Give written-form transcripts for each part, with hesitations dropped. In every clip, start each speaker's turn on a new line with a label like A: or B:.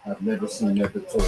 A: I've never seen that before.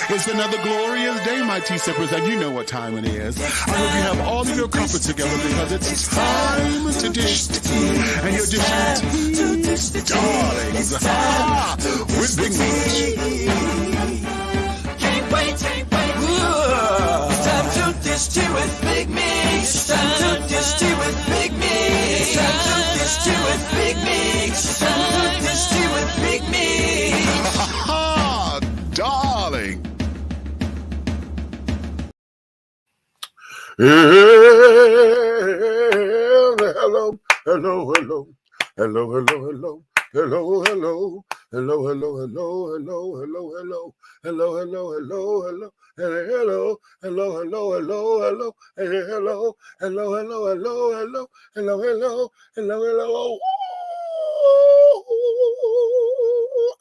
B: It's another glorious day, my tea sippers, and you know what time it is. I hope you have all of your crumpets together because it's time to dish tea. And you're dishing tea, darlings, with Big Meat.
C: Can't wait. It's time to dish tea with Big Meat. It's time to dish tea with Big Meat. It's time to dish tea with Big Meat. It's time to dish tea with Big Meat.
B: Darling. Hello.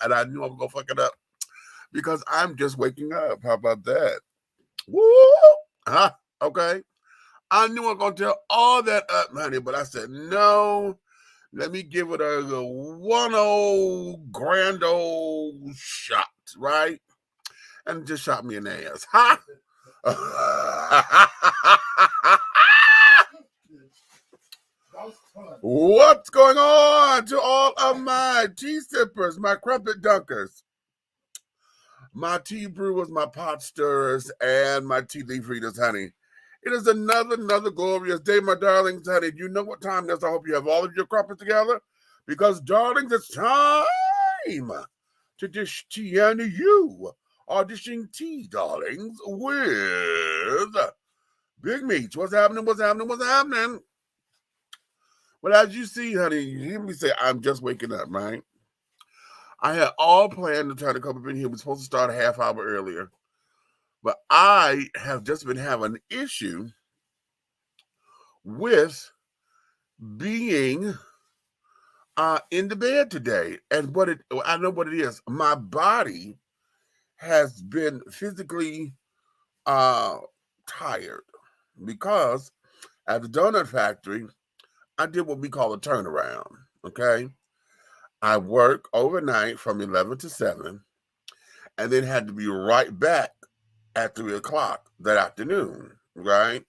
B: And I knew I was gonna fuck it up because I'm just waking up. How about that? Woo! Okay. I knew I was going to tell all that up, honey, but I said, no, let me give it a one old grand old shot, right? And just shot me in the ass. What's going on to all of my tea sippers, my crumpet dunkers, my tea brewers, my pot stirrers, and my tea leaf readers, honey? It is another glorious day, my darlings, honey. You know what time it is. I hope you have all of your crumpets together because, darlings, it's time to dish tea, and you are dishing tea, darlings, with Big Meat. What's happening? Well, as you see, honey, you hear me say, I'm just waking up, right? I had all planned to try to come up in here. We're supposed to start a half hour earlier. But I have just been having an issue with being in the bed today. And I know what it is. My body has been physically tired because at the donut factory, I did what we call a turnaround, okay? I work overnight from 11 to 7 and then had to be right back at 3 o'clock that afternoon, right?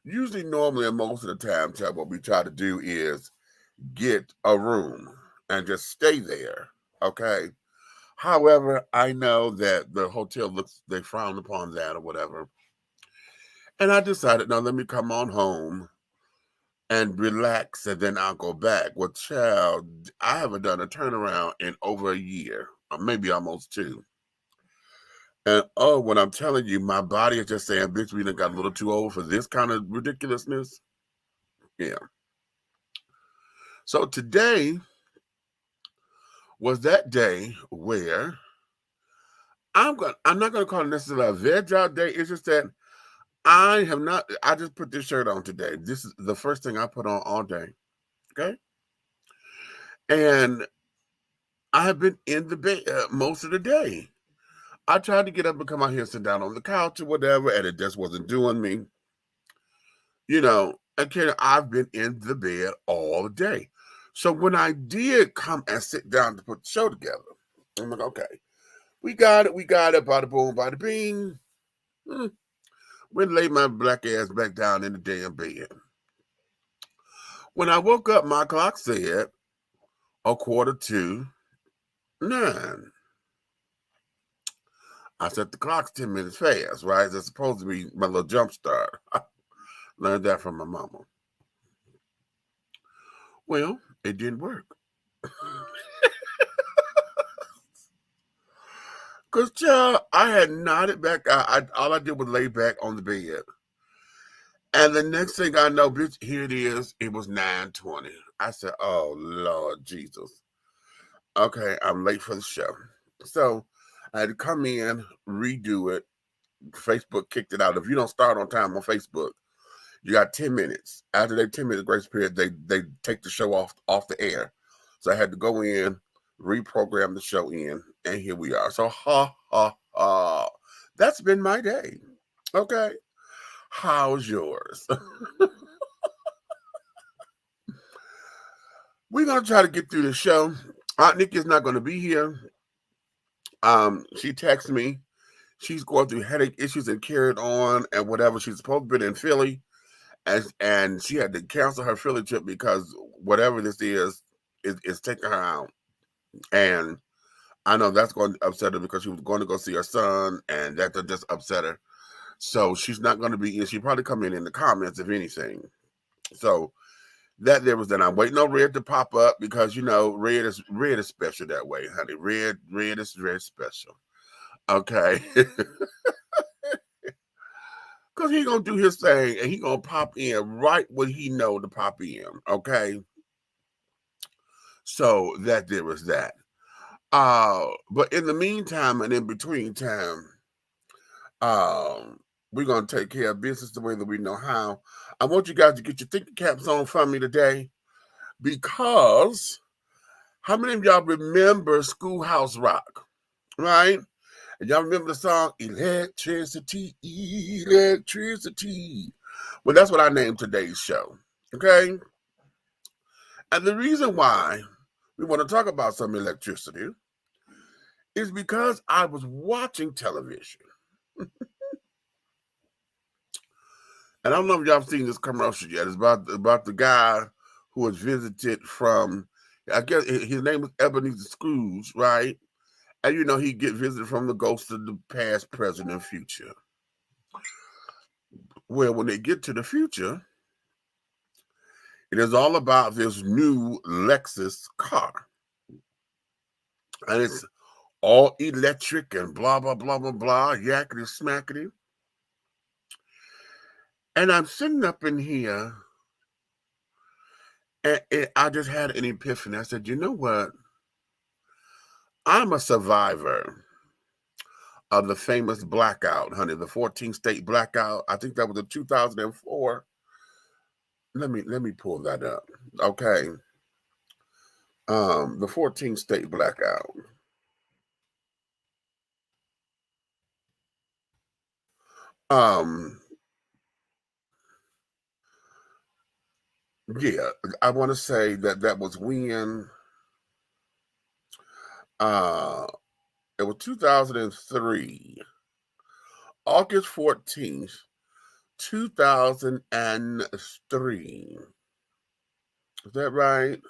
B: Usually, normally, and most of the time, what we try to do is get a room and just stay there, okay? However, I know that the hotel they frown upon that or whatever. And I decided, no, let me come on home and relax, and then I'll go back. Well, child, I haven't done a turnaround in over a year, or maybe almost 2. And oh, when I'm telling you, my body is just saying, bitch, we done got a little too old for this kind of ridiculousness. Yeah. So today was that day where I'm not gonna call it necessarily a veg out day. It's just that I just put this shirt on today. This is the first thing I put on all day. Okay. And I have been in the bed most of the day. I tried to get up and come out here and sit down on the couch or whatever, and it just wasn't doing me. Again, I've been in the bed all day. So when I did come and sit down to put the show together, I'm like, okay, we got it, bada boom, bada bing. Went and laid my black ass back down in the damn bed. When I woke up, my clock said 9:15. I set the clock's 10 minutes fast, right? That's supposed to be my little jump start. Learned that from my mama. Well, it didn't work. Because, child, I had nodded back. All I did was lay back on the bed. And the next thing I know, bitch, here it is. It was 9:20. I said, oh, Lord Jesus. Okay, I'm late for the show. So I had to come in, redo it. Facebook kicked it out. If you don't start on time on Facebook, you got 10 minutes. After that 10-minute grace period, they take the show off the air. So I had to go in, reprogram the show in, and here we are. So that's been my day. Okay. How's yours? We're gonna try to get through the show. Aunt Nikki is not gonna be here. She texted me. She's going through headache issues and carried on and whatever. She's supposed to be in Philly. And she had to cancel her Philly trip because whatever this is taking her out. And I know that's going to upset her because she was going to go see her son, and that just upset her. So she's not going to be in. She'll probably come in the comments, if anything. So that there was that. I'm waiting on Red to pop up because Red is special that way, honey. Red is very special. Okay. Because he going to do his thing, and he going to pop in right when he know to pop in, okay? So that there was that. But in the meantime and in between time, we're going to take care of business the way that we know how. I want you guys to get your thinking caps on for me today, because how many of y'all remember Schoolhouse Rock, right? And y'all remember the song, Electricity, Electricity. Well, that's what I named today's show, okay? And the reason why we want to talk about some electricity is because I was watching television. And I don't know if y'all have seen this commercial yet. It's about the guy who was visited from, I guess his name was Ebenezer Scrooge, right? And he get visited from the ghosts of the past, present, and future. Well, when they get to the future, it is all about this new Lexus car. And it's all electric and blah, blah, blah, blah, blah, yakety smackety. And I'm sitting up in here, and I just had an epiphany. I said, you know what? I'm a survivor of the famous blackout, honey, the 14-state blackout. I think that was in 2004. Let me pull that up. Okay. The 14-state blackout. Yeah, I want to say that was when it was 2003, August 14th, 2003. Is that right?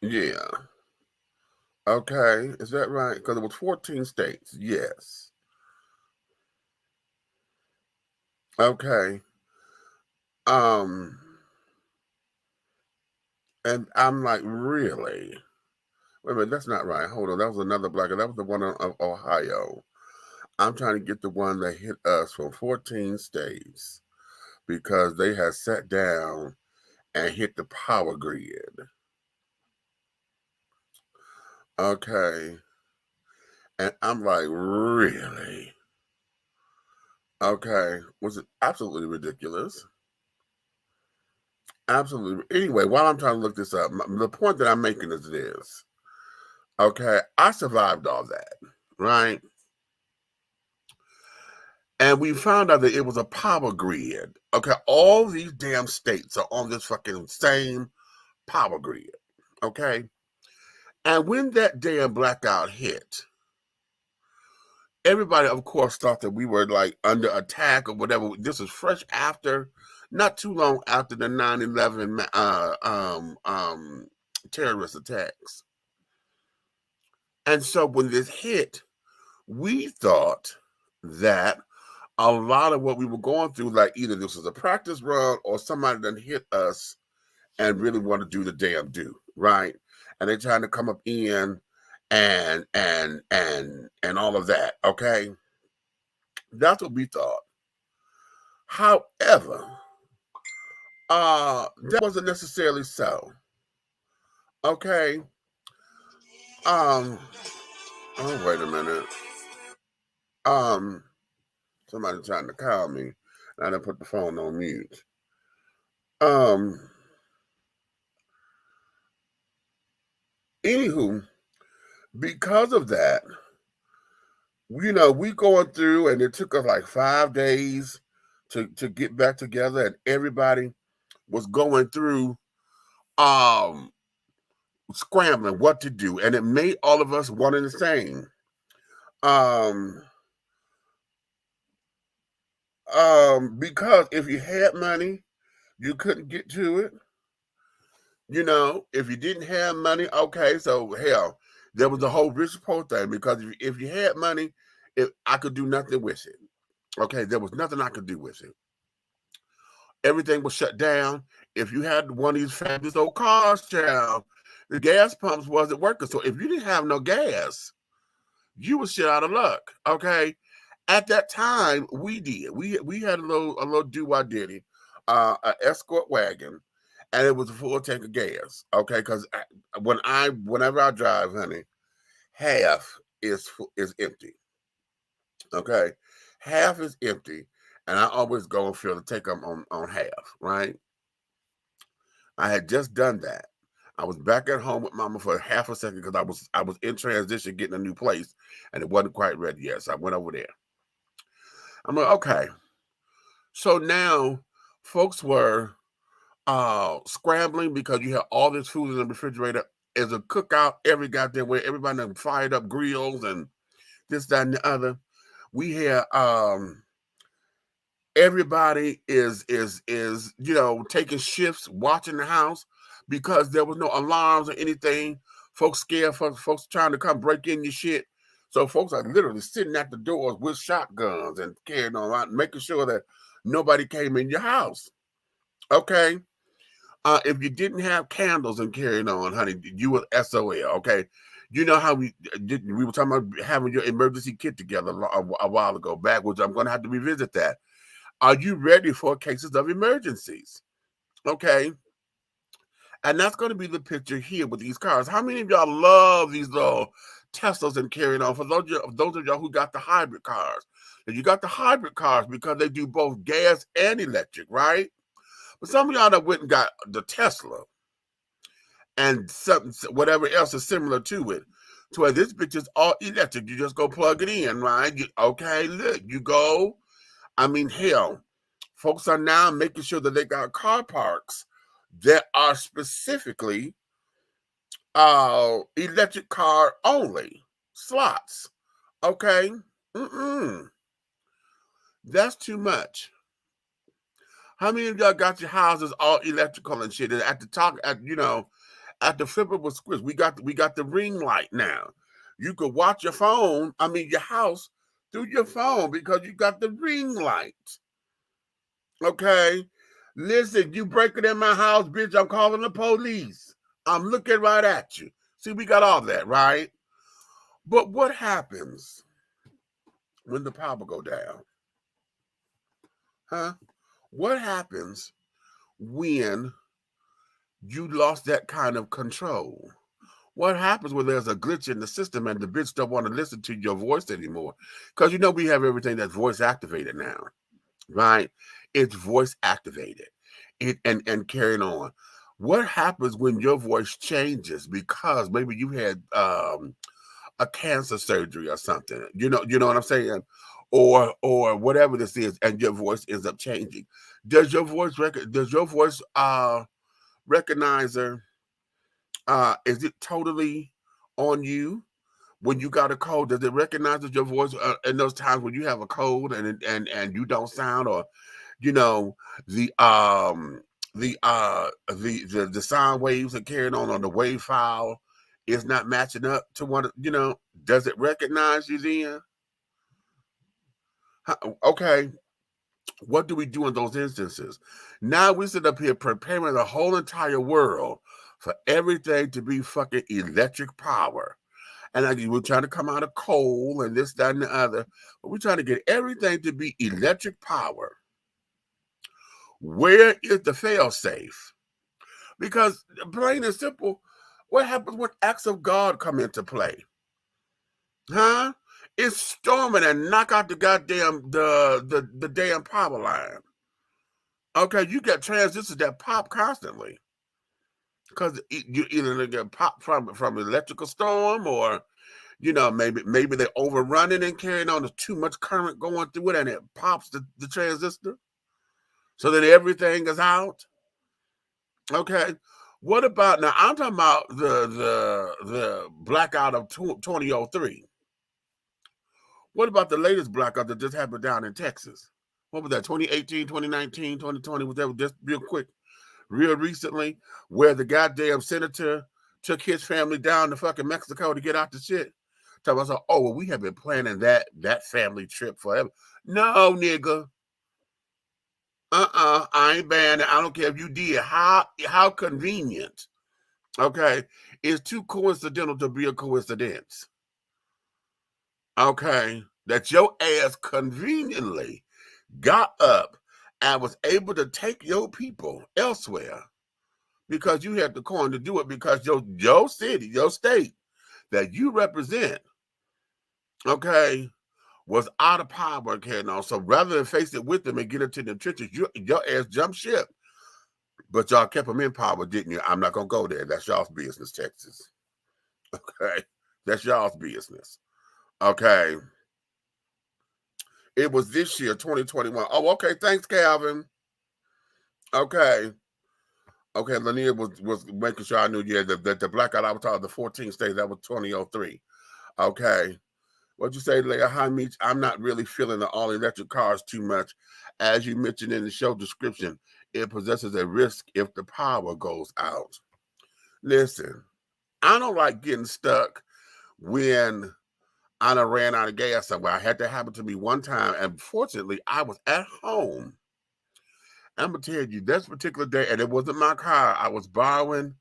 B: Yeah. Okay, is that right? Because it was 14 states. Yes. Okay. Um, and I'm like, really? Wait a minute, that's not right. Hold on, that was another black. That was the one of Ohio. I'm trying to get the one that hit us from 14 states because they had sat down and hit the power grid. Okay. And I'm like, really? Okay. Was it absolutely ridiculous? Absolutely. Anyway, while I'm trying to look this up, the point that I'm making is this. Okay. I survived all that, right? And we found out that it was a power grid. Okay. All these damn states are on this fucking same power grid. Okay. And when that damn blackout hit, everybody, of course, thought that we were like under attack or whatever. This was fresh after, not too long after the 9/11 terrorist attacks. And so when this hit, we thought that a lot of what we were going through, like either this was a practice run or somebody done hit us and really want to do the damn do, right? And they're trying to come up in and all of that. Okay. That's what we thought. However, that wasn't necessarily so. Okay. Oh, wait a minute. Somebody trying to call me. I done put the phone on mute. Anywho, because of that, we going through, and it took us like 5 days to get back together, and everybody was going through scrambling what to do, and it made all of us one and the same. Because if you had money, you couldn't get to it. If you didn't have money, okay, so hell, there was the whole rich poor thing, because if you had money, I could do nothing with it. Okay, there was nothing I could do with it. Everything was shut down. If you had one of these fabulous old cars, child, the gas pumps wasn't working. So if you didn't have no gas, you was shit out of luck. Okay. At that time, we did. We had a little do-I-diddy, an escort wagon, and it was a full tank of gas. Okay, because whenever I drive, honey, half is empty. Okay, half is empty, and I always go and fill the tank up on half. Right. I had just done that. I was back at home with Mama for half a second because I was in transition, getting a new place, and it wasn't quite ready yet. So I went over there. I'm like, okay. So now folks were scrambling because you had all this food in the refrigerator. As a cookout every goddamn way. Everybody done fired up grills and this, that, and the other. We had everybody is taking shifts, watching the house, because there was no alarms or anything. Folks scared, folks trying to come break in your shit. So folks are literally sitting at the doors with shotguns and carrying on out, making sure that nobody came in your house. Okay. If you didn't have candles and carrying on, honey, you were SOL. Okay. You know how we were talking about having your emergency kit together a while ago back, which I'm going to have to revisit that. Are you ready for cases of emergencies? Okay. And that's going to be the picture here with these cars. How many of y'all love these little Teslas and carrying on? For those of y'all who got the hybrid cars. And you got the hybrid cars because they do both gas and electric, right? But some of y'all that went and got the Tesla and whatever else is similar to it. To where this bitch is all electric. You just go plug it in, right? Okay, look, you go. I mean, hell, folks are now making sure that they got car parks that are specifically electric car only slots. Okay. That's too much. How many of y'all got your houses all electrical and shit? At the top, at the flip of a switch. We got the ring light now. You could watch your phone, your house, through your phone because you got the ring light. Okay? Listen, you break it in my house, bitch, I'm calling the police. I'm looking right at you. See, we got all that, right? But what happens when the power go down? Huh? What happens when you lost that kind of control? What happens when there's a glitch in the system and the bitch don't want to listen to your voice anymore? Because we have everything that's voice activated now, right? It's voice activated. And carrying on. What happens when your voice changes because maybe you had a cancer surgery or something? You know what I'm saying? Or whatever this is, and your voice ends up changing. Does your voice recognizer, is it totally on you when you got a cold? Does it recognize your voice in those times when you have a cold and you don't sound, or the the sound waves are carrying on the wave file is not matching up to one? Does it recognize you then? Okay. What do we do in those instances? Now we sit up here preparing the whole entire world for everything to be fucking electric power. And we're trying to come out of coal and this, that, and the other. But we're trying to get everything to be electric power. Where is the fail-safe? Because plain and simple, what happens when acts of God come into play? Huh? It's storming and knock out the goddamn the damn power line. Okay, you got transistors that pop constantly because you either get pop from electrical storm, or maybe they're overrunning and carrying on. There's too much current going through it, and it pops the transistor so that everything is out. Okay, what about now? I'm talking about the blackout of 2003. What about the latest blackout that just happened down in Texas? What was that, 2018, 2019, 2020? Was that just real quick, real recently, where the goddamn senator took his family down to fucking Mexico to get out the shit? Talking about, oh, well, we have been planning that family trip forever. No, nigga. I ain't banning it. I don't care if you did. How convenient. Okay. It's too coincidental to be a coincidence. Okay. That your ass conveniently got up and was able to take your people elsewhere because you had the coin to do it, because your city, your state that you represent, okay, was out of power carrying on. So rather than face it with them and get into the trenches, your ass jumped ship. But y'all kept them in power, didn't you? I'm not going to go there. That's y'all's business, Texas. Okay? That's y'all's business. Okay? It was this year, 2021. Oh, okay. Thanks, Calvin. Okay. Okay, Lanier was making sure I knew, yeah, that the blackout I was talking, the 14 states, that was 2003. Okay. What'd you say, Leah? Hi, Meech. I'm not really feeling the all-electric cars too much. As you mentioned in the show description, it possesses a risk if the power goes out. Listen, I don't like getting stuck when I done ran out of gas somewhere. I had that happen to me one time, and fortunately, I was at home. I'm going to tell you, this particular day, and it wasn't my car. I was borrowing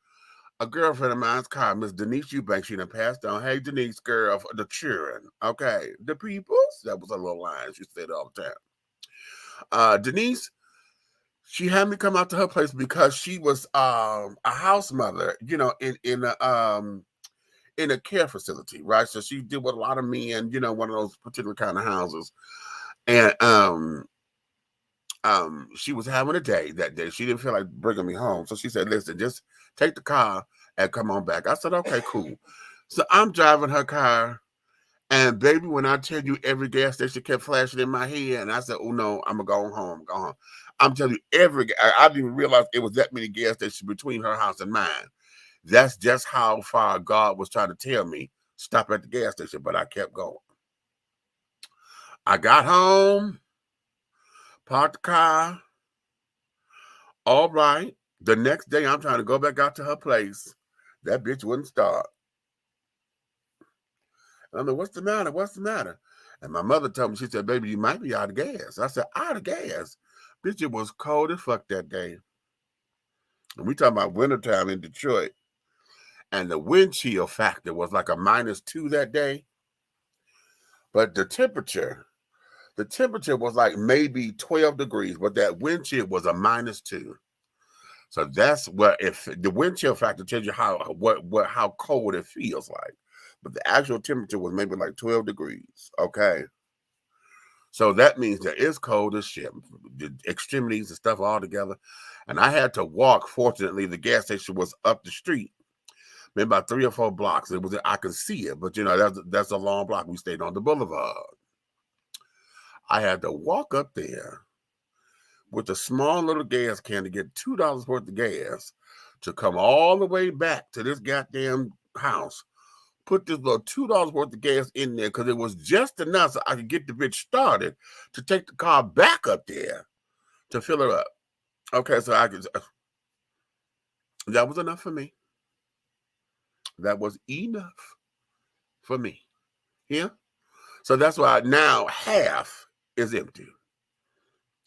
B: a girlfriend of mine's car, Miss Denise Eubanks. She done passed on. Hey, Denise, girl, the children. Okay, the peoples. That was a little line she said all the time. Denise, she had me come out to her place because she was a house mother, in a care facility, right? So she did with a lot of men, one of those particular kind of houses. And she was having a day that day. She didn't feel like bringing me home. So she said, listen, just take the car and come on back. I said, okay, cool. So I'm driving her car, and baby, when I tell you, every gas station kept flashing in my head, and I said, oh no, I'm gonna go home, I'm telling you, I didn't even realize it was that many gas stations between her house and mine. That's just how far God was trying to tell me, stop at the gas station, but I kept going. I got home, parked the car. All right. The next day, I'm trying to go back out to her place. that bitch wouldn't start. And I'm like, what's the matter? What's the matter? And my mother told me, she said, baby, you might be out of gas. I said, out of gas? Bitch, it was cold as fuck that day. And we talking about wintertime in Detroit. And the wind chill factor was like a -2 that day. But the temperature was like maybe 12 degrees, but that wind chill was a -2. So that's what, if the wind chill factor tells you how cold it feels like. But the actual temperature was maybe like 12 degrees. Okay. So that means that it's cold as shit. The extremities and stuff all together. And I had to walk. Fortunately, the gas station was up the street, maybe about 3 or 4 blocks. It was, I could see it, but you know, that's a long block. We stayed on the boulevard. I had to walk up there with a small little gas can to get $2 worth of gas to come all the way back to this goddamn house. Put this little $2 worth of gas in there because it was just enough so I could get the bitch started to take the car back up there to fill her up. Okay, so I could. That was enough for me. That was enough for me. Yeah. So that's why now half is empty.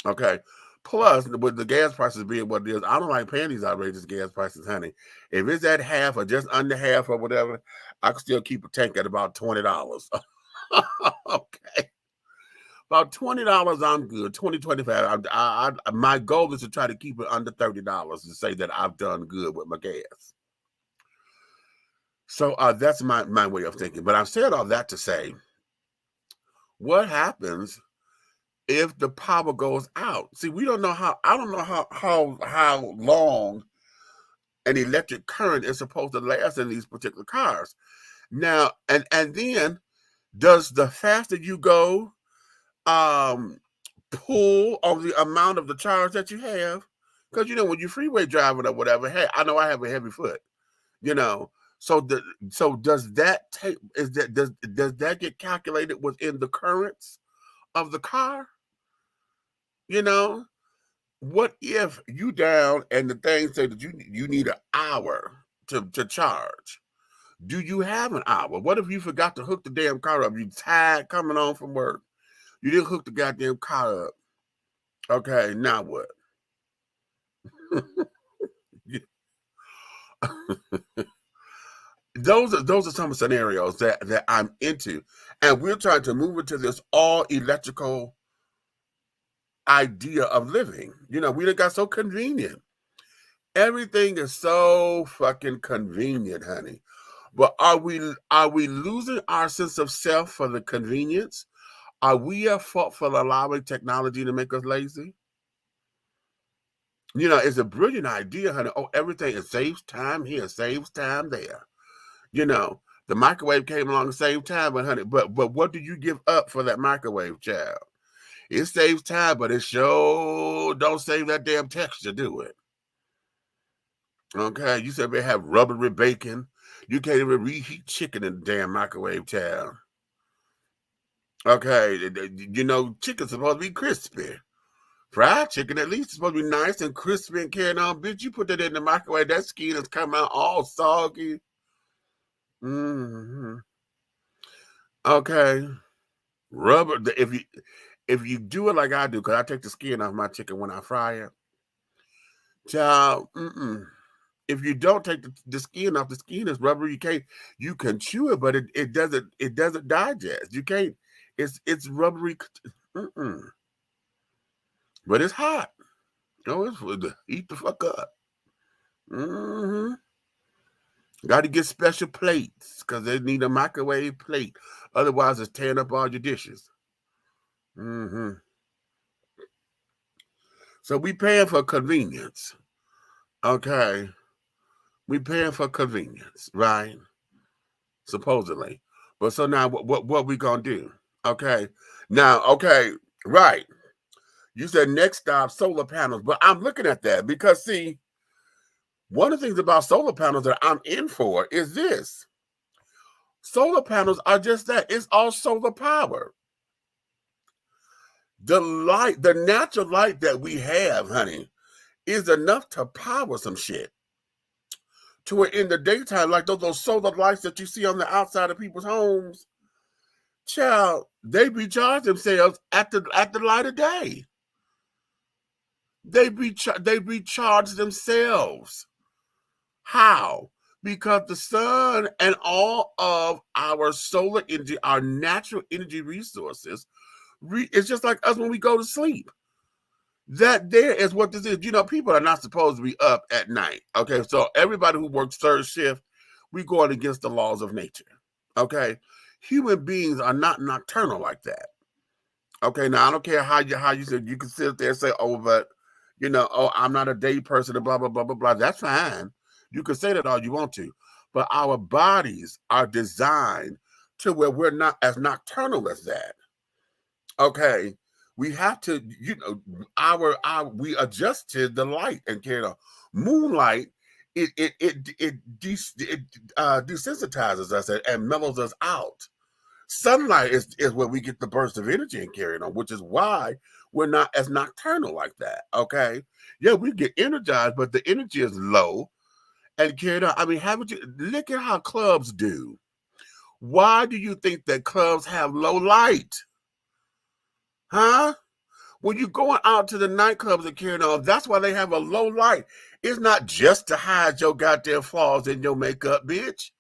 B: Okay. Plus, with the gas prices being what it is, I don't like paying these outrageous gas prices, honey. If it's at half or just under half or whatever, I can still keep a tank at about $20. Okay. About $20, I'm good. 20, 25. My goal is to try to keep it under $30 to say that I've done good with my gas. So that's my way of thinking. But I've said all that to say, what happens if the power goes out? See, we don't know I don't know how long an electric current is supposed to last in these particular cars. Now, and then does the faster you go pull on the amount of the charge that you have? Because you know, when you're freeway driving or whatever, hey, I know I have a heavy foot, you know. So does that take, does that get calculated within the currents of the car? You know, what if you down and the thing said that you need an hour to charge? Do you have an hour? What if you forgot to hook the damn car up? You tired coming home from work. You didn't hook the goddamn car up. Okay, now what? Those are some scenarios that I'm into. And we're trying to move into this all electrical idea of living. You know, we done got so convenient. Everything is so fucking convenient, honey. But are we losing our sense of self for the convenience? Are we at fault for allowing technology to make us lazy? You know, it's a brilliant idea, honey. Oh, everything, it saves time here, saves time there. You know, the microwave came along the same time, but honey, but what do you give up for that microwave, child? It saves time, but it sure don't save that damn texture, do it? Okay, you said we have rubbery bacon. You can't even reheat chicken in the damn microwave, child. Okay, you know, chicken's supposed to be crispy. Fried chicken, at least, is supposed to be nice and crispy and carrying on. Bitch, you put that in the microwave, that skin has come out all soggy. Mm-hmm. Okay. Rubber, if you do it like I do, because I take the skin off my chicken when I fry it, child, if you don't take the skin off, the skin is rubber. You can chew it, but it doesn't digest. You can't. It's rubbery. But it's hot. Oh, it's for the eat the fuck up. Got to get special plates because they need a microwave plate. Otherwise, it's tearing up all your dishes. So we paying for convenience. Okay. We paying for convenience, right? Supposedly. But so now what we gonna do? Okay. Now, okay, right. You said next stop, solar panels. But I'm looking at that because see, one of the things about solar panels that I'm in for is this. Solar panels are just that. It's all solar power. The light, the natural light that we have, honey, is enough to power some shit. to where in the daytime, like those solar lights that you see on the outside of people's homes, child, they recharge themselves at the light of day. They recharge themselves. How? Because the sun and all of our solar energy, our natural energy resources, it's just like us when we go to sleep. That there is what this is. You know, people are not supposed to be up at night. Okay, so everybody who works third shift, we going against the laws of nature. Okay, human beings are not nocturnal like that. Okay, now I don't care how you said you can sit there and say, oh, but you know, oh, I'm not a day person and blah blah blah blah blah. That's fine. You can say that all you want to, but our bodies are designed to where we're not as nocturnal as that. Okay, we have to, you know, we adjusted the light and carry on. Moonlight, it desensitizes us and mellows us out. Sunlight is where we get the burst of energy and carry on, which is why we're not as nocturnal like that. Okay, yeah, we get energized, but the energy is low and carried on. I mean, haven't you look at how clubs do? Why do you think that clubs have low light? Huh? When you're going out to the nightclubs and carrying on, that's why they have a low light. It's not just to hide your goddamn flaws in your makeup, bitch.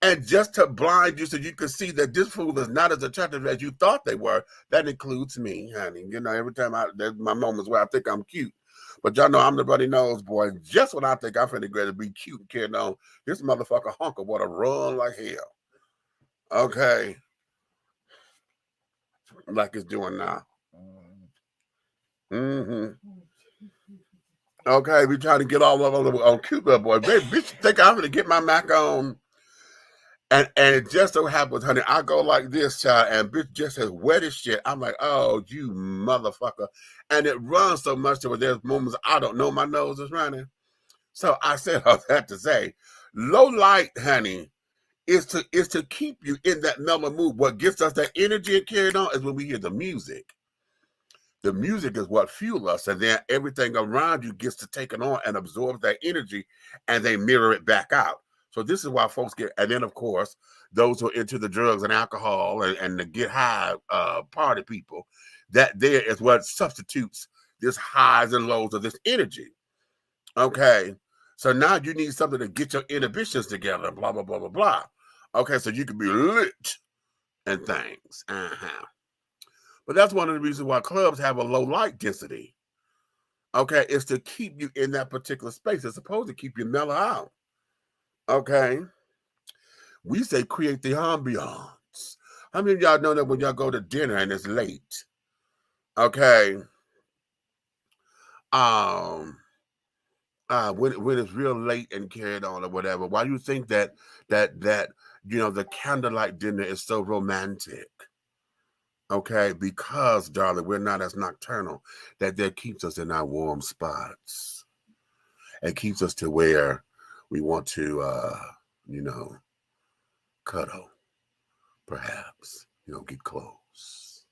B: And just to blind you so you can see that this fool is not as attractive as you thought they were. That includes me, honey. You know, every time there's my moments where I think I'm cute. But y'all know I'm the buddy nose boy. Just when I think I'm finna get to be cute and carrying on, this motherfucker honker wanna run like hell. Okay. Like it's doing now. Okay, we trying to get all of them on cute little boy. Baby, bitch, think I'm gonna get my Mac on. And it just so happens, honey, I go like this, child, and bitch just as wet as shit. I'm like, oh, you motherfucker. And it runs so much that there's moments I don't know my nose is running. So I said all that to say, low light, honey, is to keep you in that mellow mood. What gives us that energy and carried on is when we hear the music. The music is what fuels us, and then everything around you gets to take it on and absorb that energy, and they mirror it back out. So this is why folks get, and then of course, those who are into the drugs and alcohol and the get high party people, that there is what substitutes this highs and lows of this energy. Okay, so now you need something to get your inhibitions together, blah, blah, blah, blah, blah. Okay, so you can be lit and things. But that's one of the reasons why clubs have a low light density. Okay, it's to keep you in that particular space. It's supposed to keep you mellow out. Okay, we say create the ambiance. How many of y'all know that when y'all go to dinner and it's late? Okay, when it's real late and carried on or whatever, why do you think that you know the candlelight dinner is so romantic? Okay, because darling, we're not as nocturnal. That keeps us in our warm spots. It keeps us to where we want to, you know, cuddle, perhaps, you know, get close,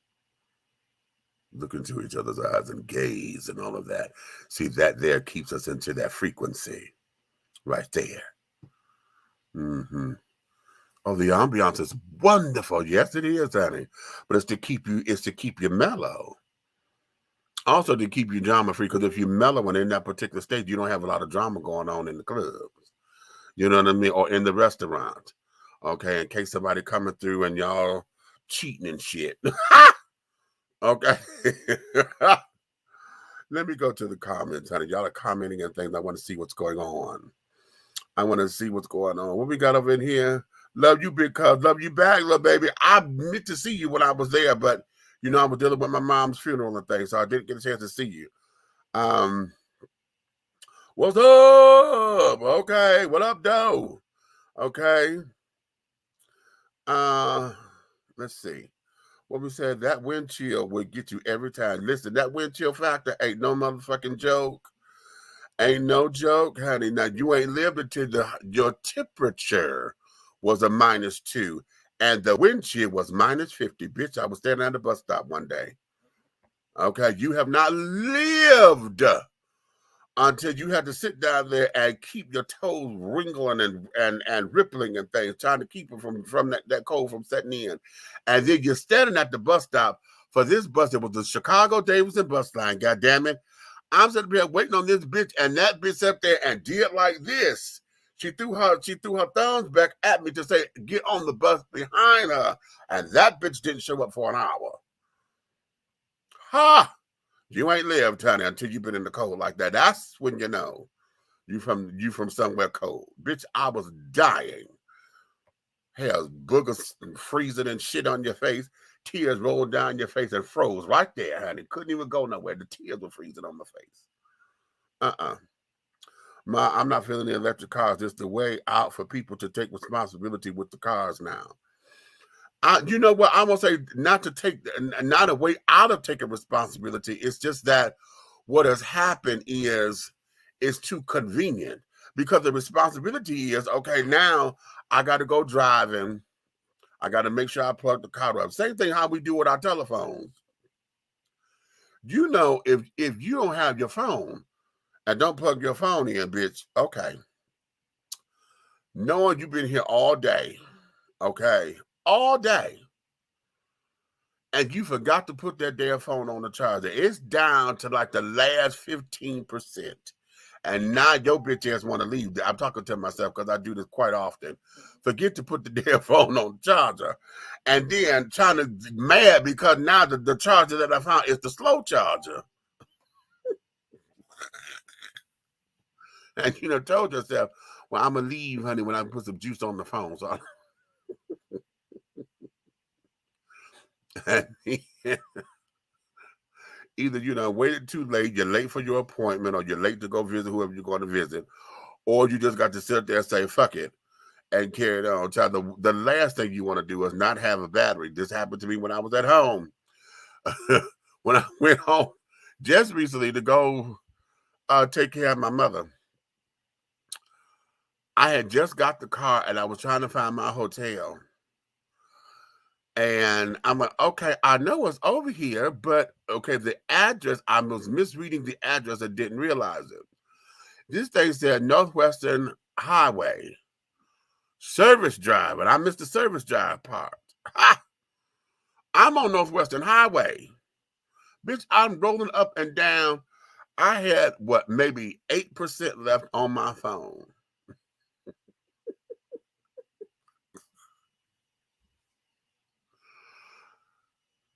B: look into each other's eyes and gaze and all of that. See, that there keeps us into that frequency right there. Oh, the ambiance is wonderful. Yes, it is, honey. But it's to keep you mellow. Also to keep you drama free, because if you're mellow and in that particular state, you don't have a lot of drama going on in the clubs. You know what I mean? Or in the restaurant. Okay, in case somebody coming through and y'all cheating and shit. Okay. Let me go to the comments, honey. Y'all are commenting and things. I want to see what's going on. I want to see what's going on. What we got over in here? Love you, big cuz. Love you back, little baby. I meant to see you when I was there, but you know I was dealing with my mom's funeral and things, so I didn't get a chance to see you. What's up? Okay, what up, though? Okay. Let's see. What we said, that wind chill will get you every time. Listen, that wind chill factor ain't no motherfucking joke. Ain't no joke, honey. Now, you ain't lived until your temperature was a -2, and the wind chill was -50. Bitch, I was standing at the bus stop one day. Okay, you have not lived until you had to sit down there and keep your toes wriggling and rippling and things, trying to keep it from that cold from setting in. And then you're standing at the bus stop for this bus. It was the Chicago-Davidson bus line, God damn it. I'm sitting there waiting on this bitch, and that bitch up there and did like this. She threw her thumbs back at me to say, get on the bus behind her. And that bitch didn't show up for an hour. Ha! You ain't lived, honey, until you've been in the cold like that. That's when you know you from somewhere cold. Bitch, I was dying. Hell, boogers freezing and shit on your face. Tears rolled down your face and froze right there, honey. Couldn't even go nowhere. The tears were freezing on my face. I'm not feeling the electric cars. It's the way out for people to take responsibility with the cars now. You know what? I'm gonna say not a way out of taking responsibility. It's just that what has happened is it's too convenient, because the responsibility is, okay, now I got to go driving. I got to make sure I plug the car up. Same thing how we do with our telephones. You know, if you don't have your phone and don't plug your phone in, bitch, okay. Knowing you've been here all day, okay, all day, and you forgot to put that damn phone on the charger. It's down to like the last 15%. And now your bitch ass want to leave. I'm talking to myself because I do this quite often. Forget to put the damn phone on the charger. And then trying to mad because now the charger that I found is the slow charger. And you know, told yourself, well, I'm going to leave, honey, when I put some juice on the phone. So either you know waited too late, you're late for your appointment, or you're late to go visit whoever you're going to visit, or you just got to sit there and say fuck it and carry it on. The last thing you want to do is not have a battery. This happened to me when I was at home. When I went home just recently to go take care of my mother, I had just got the car and I was trying to find my hotel. And I'm like, okay, I know it's over here, but okay, the address, I was misreading the address and didn't realize it. This thing said Northwestern Highway, Service Drive, and I missed the Service Drive part. Ha! I'm on Northwestern Highway. Bitch, I'm rolling up and down. I had, what, maybe 8% left on my phone.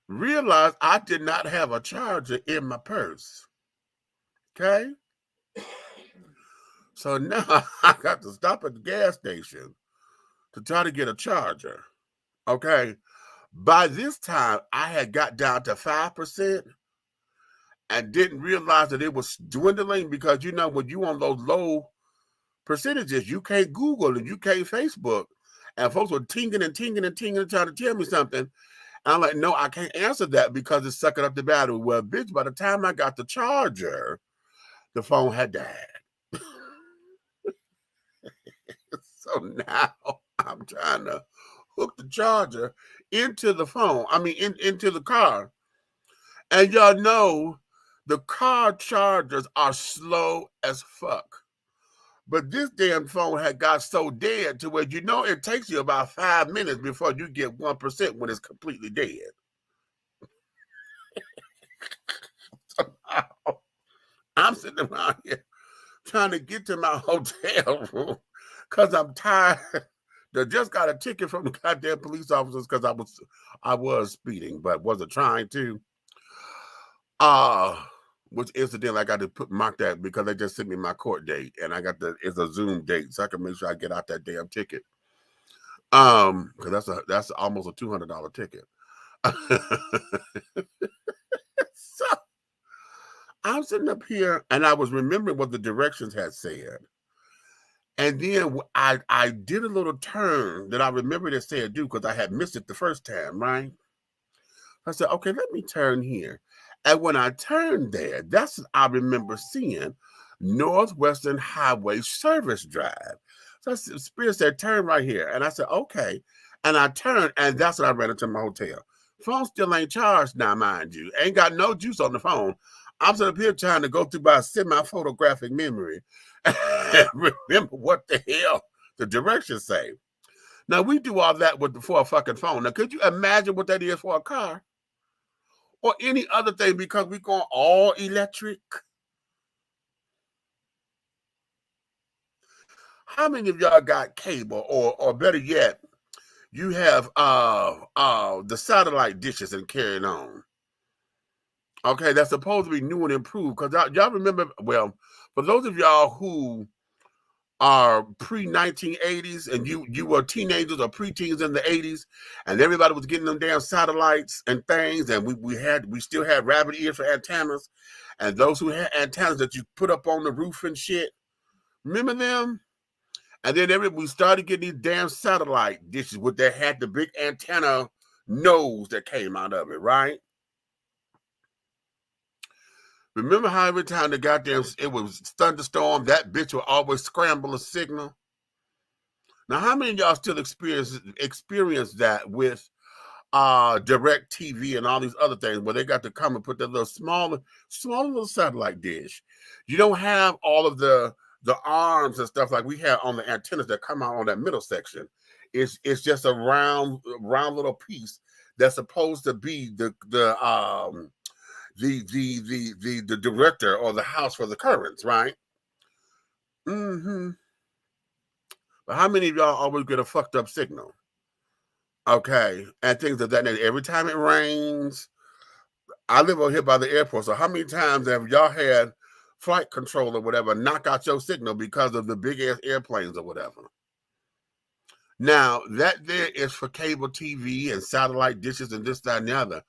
B: Realized I did not have a charger in my purse. Okay? So now I got to stop at the gas station to try to get a charger. Okay? By this time, I had got down to 5% and didn't realize that it was dwindling, because, you know, when you on those low percentages, you can't Google and you can't Facebook. And folks were tinging and trying to tell me something. I'm like, no, I can't answer that because it's sucking up the battery. Well, bitch, by the time I got the charger, the phone had died. So now I'm trying to hook the charger into the phone. I mean, into the car. And y'all know the car chargers are slow as fuck. But this damn phone had got so dead to where, you know, it takes you about 5 minutes before you get 1% when it's completely dead. So now I'm sitting around here trying to get to my hotel room because I'm tired. They just got a ticket from the goddamn police officers because I was speeding, but wasn't trying to. Which incidentally, I got to mark that because they just sent me my court date, and it's a Zoom date, so I can make sure I get out that damn ticket. Because that's almost a $200 ticket. So I'm sitting up here, and I was remembering what the directions had said, and then I did a little turn that I remembered it said do because I had missed it the first time, right? I said, okay, let me turn here. And when I turned there, that's what I remember seeing, Northwestern Highway Service Drive. So Spirit said, turn right here. And I said, okay. And I turned, and that's when I ran into my hotel. Phone still ain't charged now, mind you. Ain't got no juice on the phone. I'm sitting up here trying to go through my semi-photographic memory and remember what the hell the directions say. Now, we do all that for a fucking phone. Now, could you imagine what that is for a car? Or any other thing, because we're going all electric? How many of y'all got cable, or better yet, you have the satellite dishes and carrying on? Okay, that's supposed to be new and improved. Because y'all remember, well, for those of y'all who are pre-1980s and you were teenagers or preteens in the 80s, and everybody was getting them damn satellites and things, and we still had rabbit ears for antennas, and those who had antennas that you put up on the roof and shit. Remember them? And then we started getting these damn satellite dishes that had the big antenna nose that came out of it, right? Remember how every time the goddamn it was thunderstorm, that bitch would always scramble a signal? Now, how many of y'all still experience that with direct TV and all these other things where they got to come and put that little small little satellite dish? You don't have all of the arms and stuff like we have on the antennas that come out on that middle section. It's just a round little piece that's supposed to be the director or the house for the currents, right? But how many of y'all always get a fucked up signal? Okay, and things of that nature. Every time it rains, I live over here by the airport, so how many times have y'all had flight control or whatever knock out your signal because of the big ass airplanes or whatever? Now, that there is for cable TV and satellite dishes and this, that, and the other.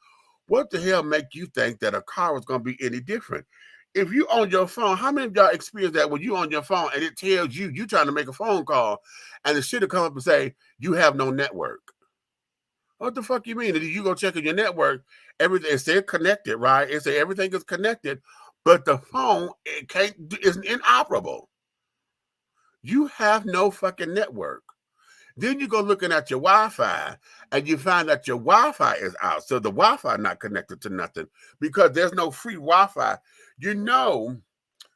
B: What the hell make you think that a car is going to be any different? If you on your phone, how many of y'all experience that when you on your phone and it tells you trying to make a phone call and the shit will come up and say, you have no network? What the fuck you mean? If you go check on your network, everything it said connected, right? It said everything is connected, but the phone isn't inoperable. You have no fucking network. Then you go looking at your Wi-Fi and you find that your Wi-Fi is out. So the Wi-Fi not connected to nothing because there's no free Wi-Fi. You know,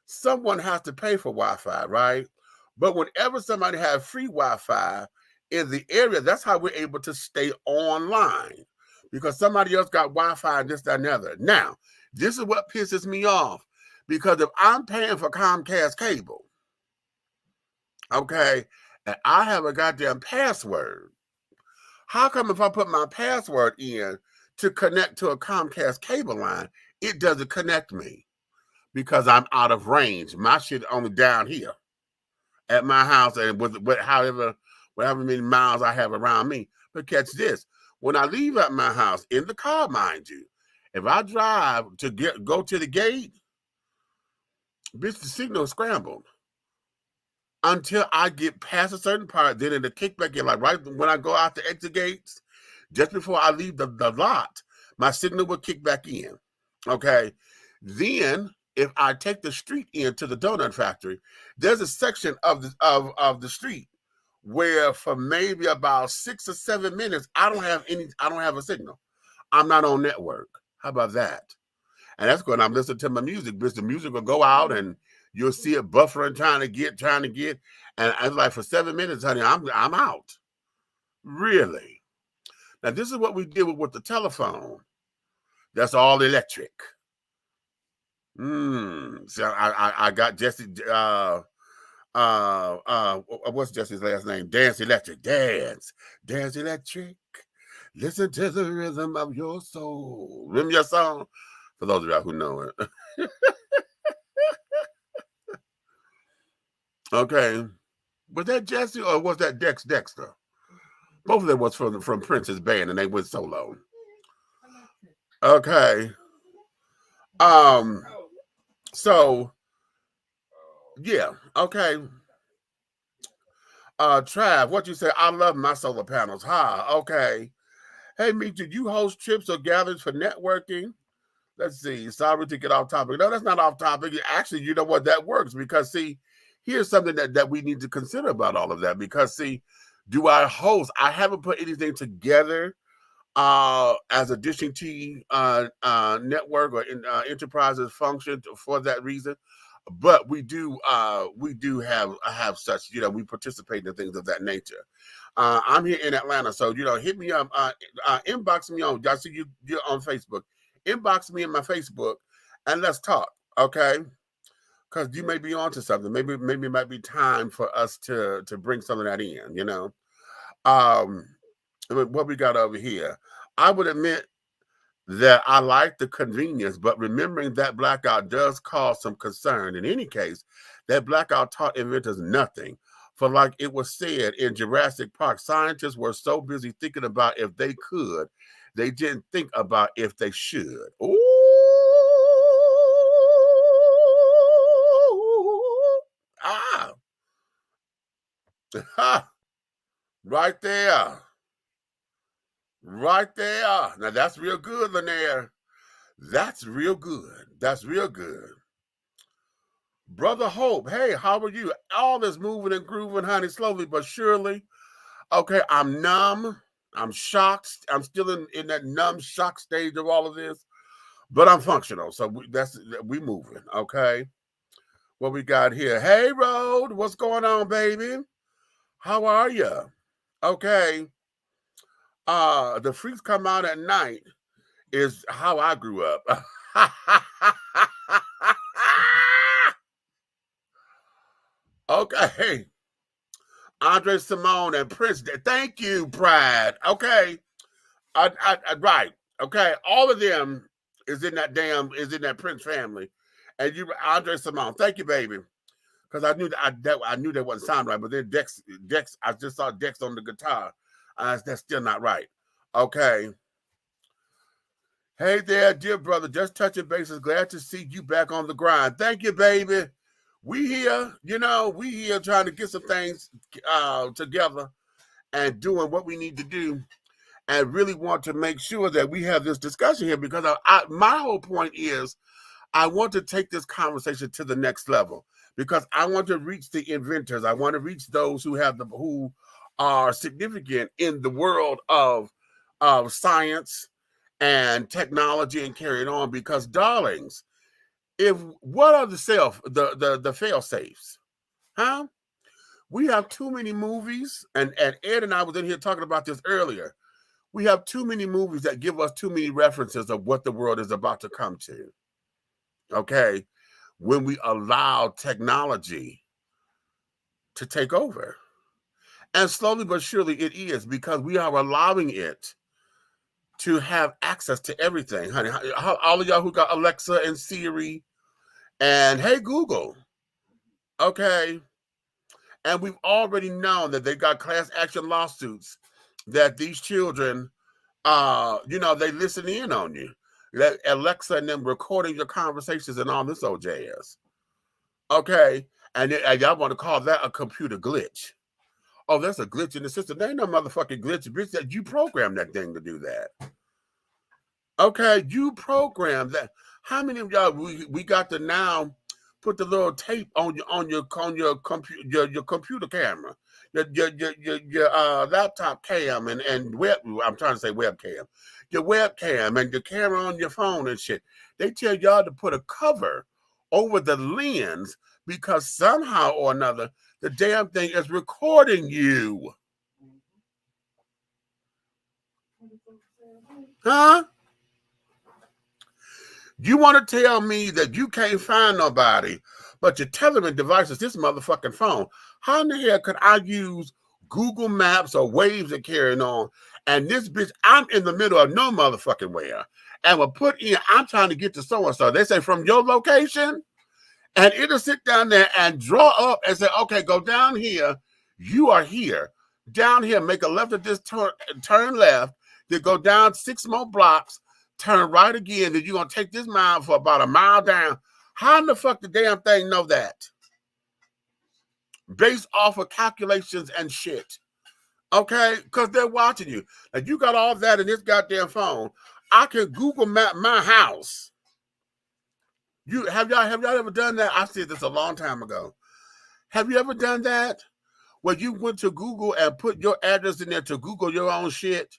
B: someone has to pay for Wi-Fi, right? But whenever somebody has free Wi-Fi in the area, that's how we're able to stay online because somebody else got Wi-Fi and this, that, and the other. Now, this is what pisses me off because if I'm paying for Comcast cable, okay, and I have a goddamn password, how come if I put my password in to connect to a Comcast cable line, it doesn't connect me? Because I'm out of range. My shit only down here at my house and with however many miles I have around me. But catch this. When I leave at my house, in the car, mind you, if I drive to go to the gate, bitch, the signal is scrambled. Until I get past a certain part, then it'll kick back in. Like right when I go out the exit gates, just before I leave the lot, my signal will kick back in. Okay. Then if I take the street into the donut factory, there's a section of the street where for maybe about 6 or 7 minutes, I don't have a signal. I'm not on network. How about that? And that's when I'm listening to my music, because the music will go out and you'll see it buffering, trying to get. And I was like, for 7 minutes, honey, I'm out. Really? Now, this is what we deal with the telephone. That's all electric. So I got Jesse, what's Jesse's last name? Dance Electric. Dance Electric. Listen to the rhythm of your soul. Remember your song? For those of y'all who know it. Okay. Was that Jesse or was that Dexter? Both of them was from Prince's band and they went solo. Okay. So yeah, okay. Trav, what you say? I love my solar panels. Okay. Hey, did you host trips or gatherings for networking? Let's see. Sorry to get off topic. No, that's not off topic. Actually, you know what? That works because, see, here's something that we need to consider about all of that. Because, see, do I host? I haven't put anything together as a dishing T network or enterprises function for that reason. But we do have such, we participate in things of that nature. I'm here in Atlanta, so hit me up, inbox me on. I see you're on Facebook. Inbox me in my Facebook, and let's talk, okay? Because you may be onto something. Maybe it might be time for us to bring some of that in. What we got over here? I would admit that I like the convenience, but remembering that blackout does cause some concern. In any case, that blackout taught inventors nothing. For like it was said in Jurassic Park, scientists were so busy thinking about if they could, they didn't think about if they should. Ooh. Ah. Right there. Right there. Now that's real good, Lanier. That's real good. That's real good. Brother Hope, hey, how are you? All is moving and grooving, honey, slowly but surely. Okay, I'm numb. I'm shocked. I'm still in that numb shock stage of all of this, but I'm functional. So we moving, okay? What we got here? Hey, Road, what's going on, baby? How are you? Okay. The freaks come out at night is how I grew up. Okay. Andre Simone and Prince. Thank you, Pride. Okay. Right. Okay. All of them is in that Prince family. And you, Andre Simone. Thank you, baby. Because I knew that wasn't sound right. But then Dex, I just saw Dex on the guitar. That's still not right. Okay. Hey there, dear brother. Just touching bases. Glad to see you back on the grind. Thank you, baby. We here, we here trying to get some things together and doing what we need to do, and really want to make sure that we have this discussion here, because my whole point is I want to take this conversation to the next level, because I want to reach the inventors. I want to reach those who are significant in the world of science and technology and carry it on, because darlings, what are the fail-safes? Huh? We have too many movies, and Ed and I was in here talking about this earlier. We have too many movies that give us too many references of what the world is about to come to. Okay? When we allow technology to take over. And slowly but surely it is, because we are allowing it to have access to everything, honey. All of y'all who got Alexa and Siri and hey Google, okay? And we've already known that they got class action lawsuits that these children, they listen in on you. That Alexa and them recording your conversations and all this old jazz. Okay? And y'all want to call that a computer glitch. Oh, that's a glitch in the system. There ain't no motherfucking glitch, bitch. That you programmed that thing to do that. Okay, you programmed that. How many of y'all we got to now put the little tape on your computer camera, your laptop cam and web. I'm trying to say webcam, your webcam and the camera on your phone and shit. They tell y'all to put a cover over the lens because somehow or another the damn thing is recording you. Huh? You want to tell me that you can't find nobody, but you're telling me devices, this motherfucking phone. How in the hell could I use Google Maps or Waves and carrying on? And this bitch, I'm in the middle of no motherfucking where. And we'll put in, I'm trying to get to so-and-so. They say from your location. And it'll sit down there and draw up and say, okay, go down here. You are here. Down here, make a left at this turn left. Then go down 6 more blocks. Turn right again, then you're going to take this mile for about a mile down. How in the fuck the damn thing know that? Based off of calculations and shit. Okay? Because they're watching you. Like, you got all that in this goddamn phone. I can Google map my house. Have y'all ever done that? I said this a long time ago. Have you ever done that? Where you went to Google and put your address in there to Google your own shit?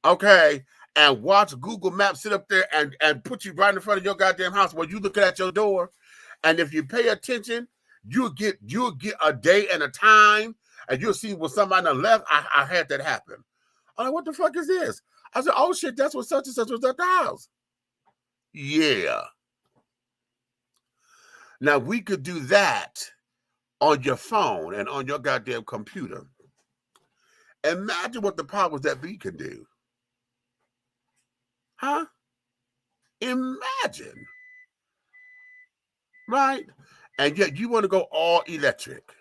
B: okay, and watch Google Maps sit up there and put you right in front of your goddamn house while you looking at your door. And if you pay attention, you'll get a day and a time, and you'll see when somebody on the left. I had that happen. I'm like, what the fuck is this? I said, oh shit, that's what such and such was at the house. Yeah. Now we could do that on your phone and on your goddamn computer. Imagine what the powers that be can do. Huh? Imagine. Right? And yet you want to go all electric.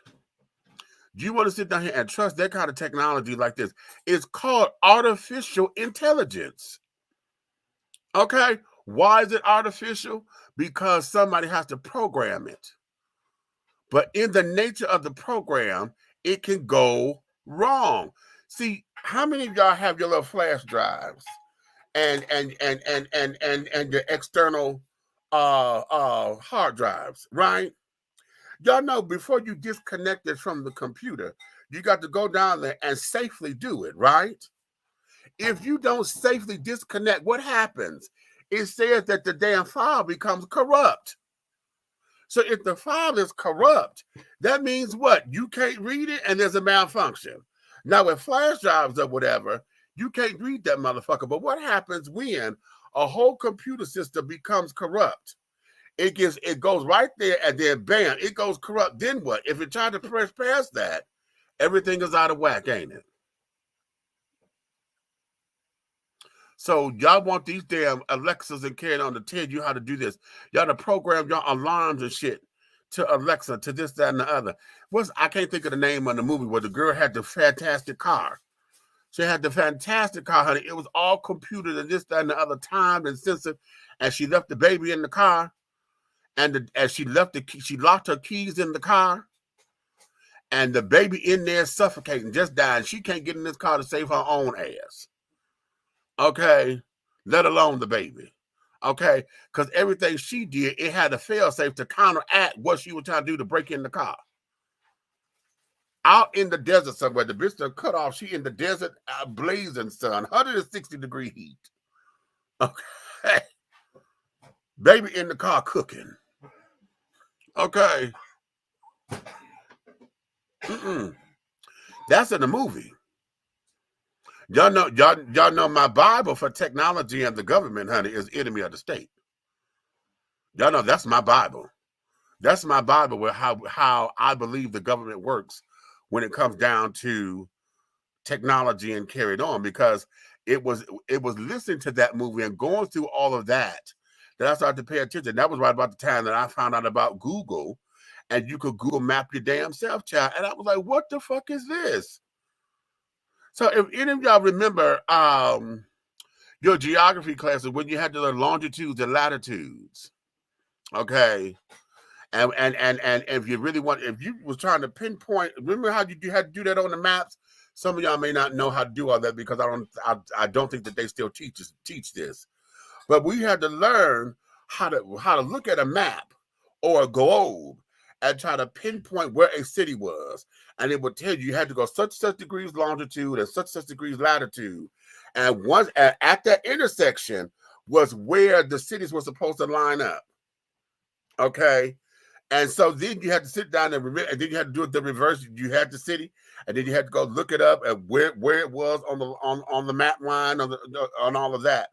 B: You want to sit down here and trust that kind of technology like this? It's called artificial intelligence. Okay? Why is it artificial? Because somebody has to program it. But in the nature of the program, it can go wrong. See, how many of y'all have your little flash drives and your external hard drives, right? Y'all know before you disconnect it from the computer, you got to go down there and safely do it, right? If you don't safely disconnect, what happens? It says that the damn file becomes corrupt. So if the file is corrupt, that means what? You can't read it and there's a malfunction. Now with flash drives or whatever, you can't read that motherfucker. But what happens when a whole computer system becomes corrupt? It goes right there and then bam, it goes corrupt. Then what? If it tries to press past that, everything is out of whack, ain't it? So y'all want these damn Alexas and carrying on to tell you how to do this. Y'all to program your alarms and shit to Alexa, to this, that, and the other. I can't think of the name of the movie where the girl had the fantastic car. She had the fantastic car, honey. It was all computed and this, that, and the other, timed and sensitive. And she left the baby in the car. And as she locked her keys in the car. And the baby in there suffocating, just dying. She can't get in this car to save her own ass. Okay, let alone the baby. Okay, because everything she did, it had a failsafe to counteract what she was trying to do to break in the car. Out in the desert somewhere, the bitch done cut off. She in the desert, blazing sun, 160-degree heat. Okay, baby in the car cooking. Okay, that's in the movie. Y'all know my Bible for technology and the government, honey, is enemy of the state. Y'all know that's my Bible. That's my Bible with how I believe the government works when it comes down to technology and carried on, because it was listening to that movie and going through all of that I started to pay attention. That was right about the time that I found out about Google, and you could Google map your damn self, child. And I was like, what the fuck is this? So if any of y'all remember your geography classes when you had to learn longitudes and latitudes, okay, and if you really if you was trying to pinpoint, remember how you had to do that on the maps? Some of y'all may not know how to do all that because I don't think that they still teach this, but we had to learn how to look at a map or a globe and try to pinpoint where a city was. And it would tell you had to go such degrees longitude and such degrees latitude. And once at that intersection was where the cities were supposed to line up. Okay. And so then you had to sit down and then you had to do it the reverse. You had the city, and then you had to go look it up and where it was on the map line on all of that.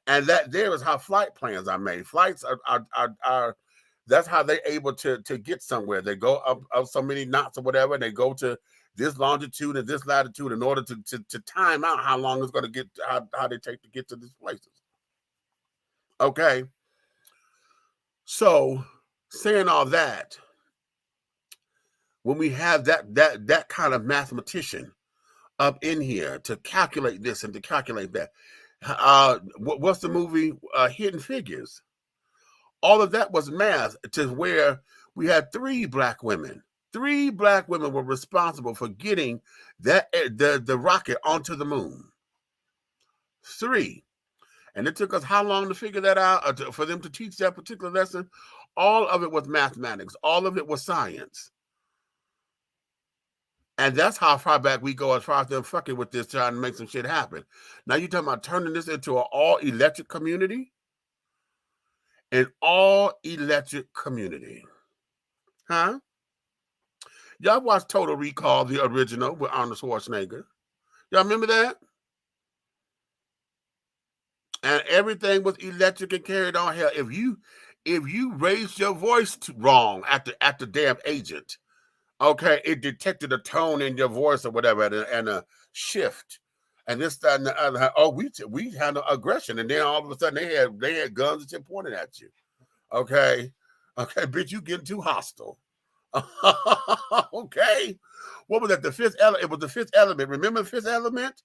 B: And that there is how flight plans are made. Flights are that's how they're able to get somewhere. They go up so many knots or whatever, and they go to this longitude and this latitude in order to time out how long it's going to get, how they take to get to these places. Okay. So saying all that, when we have that kind of mathematician up in here to calculate this and to calculate that, what's the movie Hidden Figures? All of that was math, to where we had three black women were responsible for getting the rocket onto the moon. 3. And it took us how long to figure that out, for them to teach that particular lesson? All of it was mathematics. All of it was science. And that's how far back we go as far as them fucking with this, trying to make some shit happen. Now you talking about turning this into an all-electric community? An all-electric community. Huh? Y'all watched Total Recall, the original, with Arnold Schwarzenegger. Y'all remember that? And everything was electric and carried on. Hell, if you raised your voice wrong at the damn agent, okay, it detected a tone in your voice or whatever, and a shift, and this, that, and the other. Oh, we handle aggression, and then all of a sudden they had guns and shit pointed at you. Okay, bitch, you getting too hostile. Okay, what was that? The fifth element. It was the Fifth Element. Remember the Fifth Element?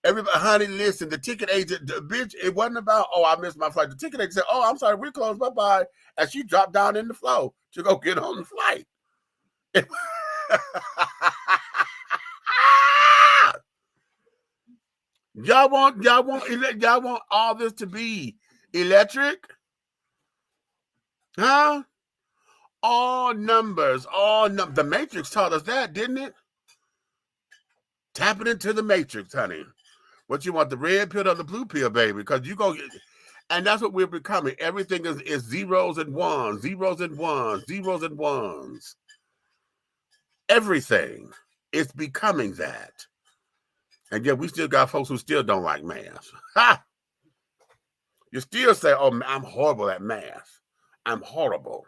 B: Everybody, honey, listen, the ticket agent, bitch, it wasn't about, oh, I missed my flight. The ticket agent said, oh, I'm sorry, we're closed, bye-bye. And she dropped down in the flow to go get on the flight. Y'all want all this to be electric? Huh? All numbers, the Matrix taught us that, didn't it? Tapping into the Matrix, honey. What you want, the red pill or the blue pill, baby? Because you go get, and that's what we're becoming. Everything is zeros and ones, zeros and ones, zeros and ones. Everything is becoming that. And yet we still got folks who still don't like math. Ha! You still say, oh, I'm horrible at math. I'm horrible.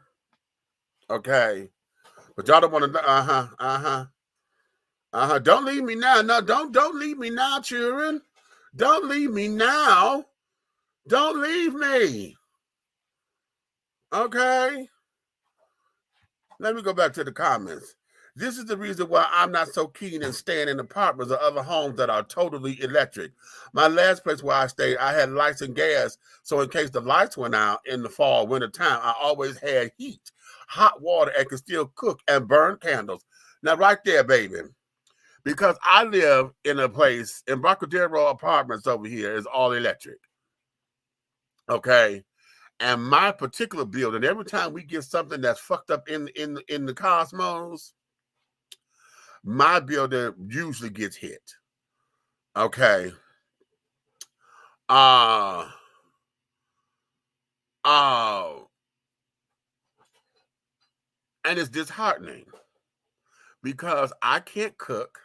B: Okay. But y'all don't want to, Don't leave me now. No, don't leave me now, children. Don't leave me now. Don't leave me. Okay. Let me go back to the comments. This is the reason why I'm not so keen in staying in apartments or other homes that are totally electric. My last place where I stayed, I had lights and gas. So in case the lights went out in the fall, winter time, I always had heat, hot water, and could still cook and burn candles. Now, right there, baby. Because I live in a place, in Embarcadero Apartments over here is all electric. Okay. And my particular building, every time we get something that's fucked up in the cosmos, my building usually gets hit. Okay. And it's disheartening because I can't cook.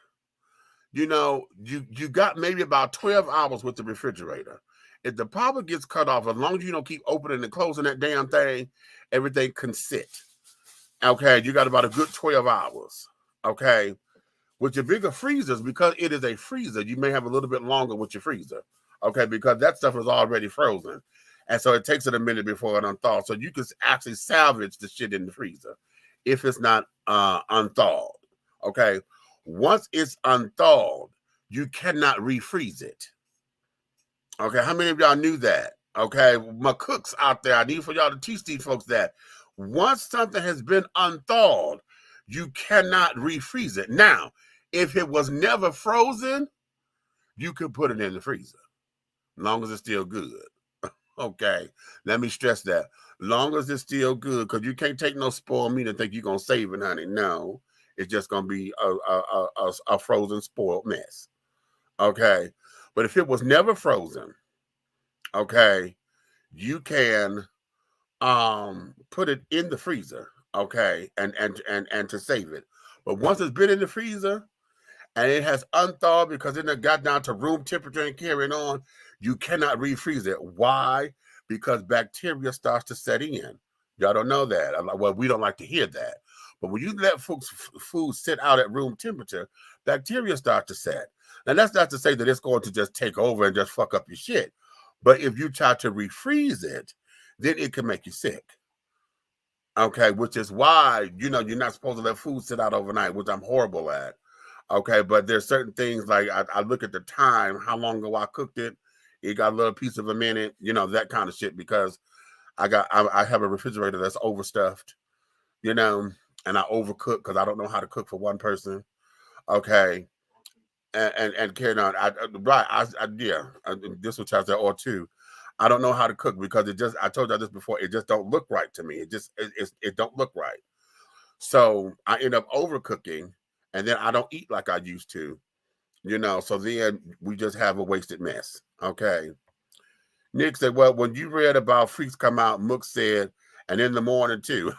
B: You know, you got maybe about 12 hours with the refrigerator. If the power gets cut off, as long as you don't keep opening and closing that damn thing, everything can sit. Okay, you got about a good 12 hours. Okay, with your bigger freezers, because it is a freezer, you may have a little bit longer with your freezer. Okay, because that stuff is already frozen. And so it takes it a minute before it unthaws. So you can actually salvage the shit in the freezer if it's not unthawed. Okay. Once it's unthawed, you cannot refreeze it. Okay, how many of y'all knew that? Okay, my cooks out there, I need for y'all to teach these folks that once something has been unthawed, you cannot refreeze it. Now, if it was never frozen, you could put it in the freezer, as long as it's still good. Okay, let me stress that. Long as it's still good, because you can't take no spoiled meat and think you're going to save it, honey. No. It's just going to be a frozen, spoiled mess. Okay. But if it was never frozen, okay, you can put it in the freezer, okay, and to save it. But once it's been in the freezer and it has unthawed because it got down to room temperature and carrying on, you cannot refreeze it. Why? Because bacteria starts to set in. Y'all don't know that. Well, we don't like to hear that. But when you let folks' food sit out at room temperature, bacteria start to set. Now, that's not to say that it's going to just take over and just fuck up your shit. But if you try to refreeze it, then it can make you sick. Okay, which is why, you know, you're not supposed to let food sit out overnight, which I'm horrible at. Okay, but there's certain things like I look at the time, how long ago I cooked it. It got a little piece of a minute, you know, that kind of shit, because I have a refrigerator that's overstuffed, you know, and I overcook because I don't know how to cook for one person. Okay. And carrying on. This was chapter or two. I don't know how to cook because I told you this before, it just don't look right to me. It don't look right. So I end up overcooking and then I don't eat like I used to, you know, so then we just have a wasted mess. Okay. Nick said, well, when you read about freaks come out, Mook said, and in the morning too.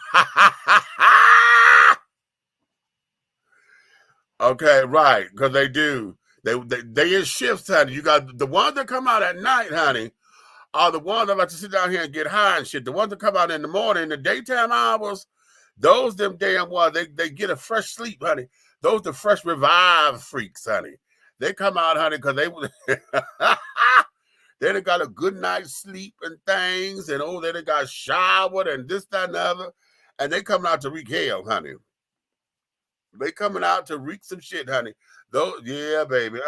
B: Okay, right, because they do. They in shifts, honey. You got the ones that come out at night, honey, are the ones that like to sit down here and get high and shit. The ones that come out in the morning, in the daytime hours, those them damn ones, they get a fresh sleep, honey. Those the fresh revived freaks, honey. They come out, honey, because they done got a good night's sleep and things, and oh, they done got showered and this, that, and the other, and they coming out to wreak hell, honey. They coming out to wreak some shit, honey. Those, yeah, baby,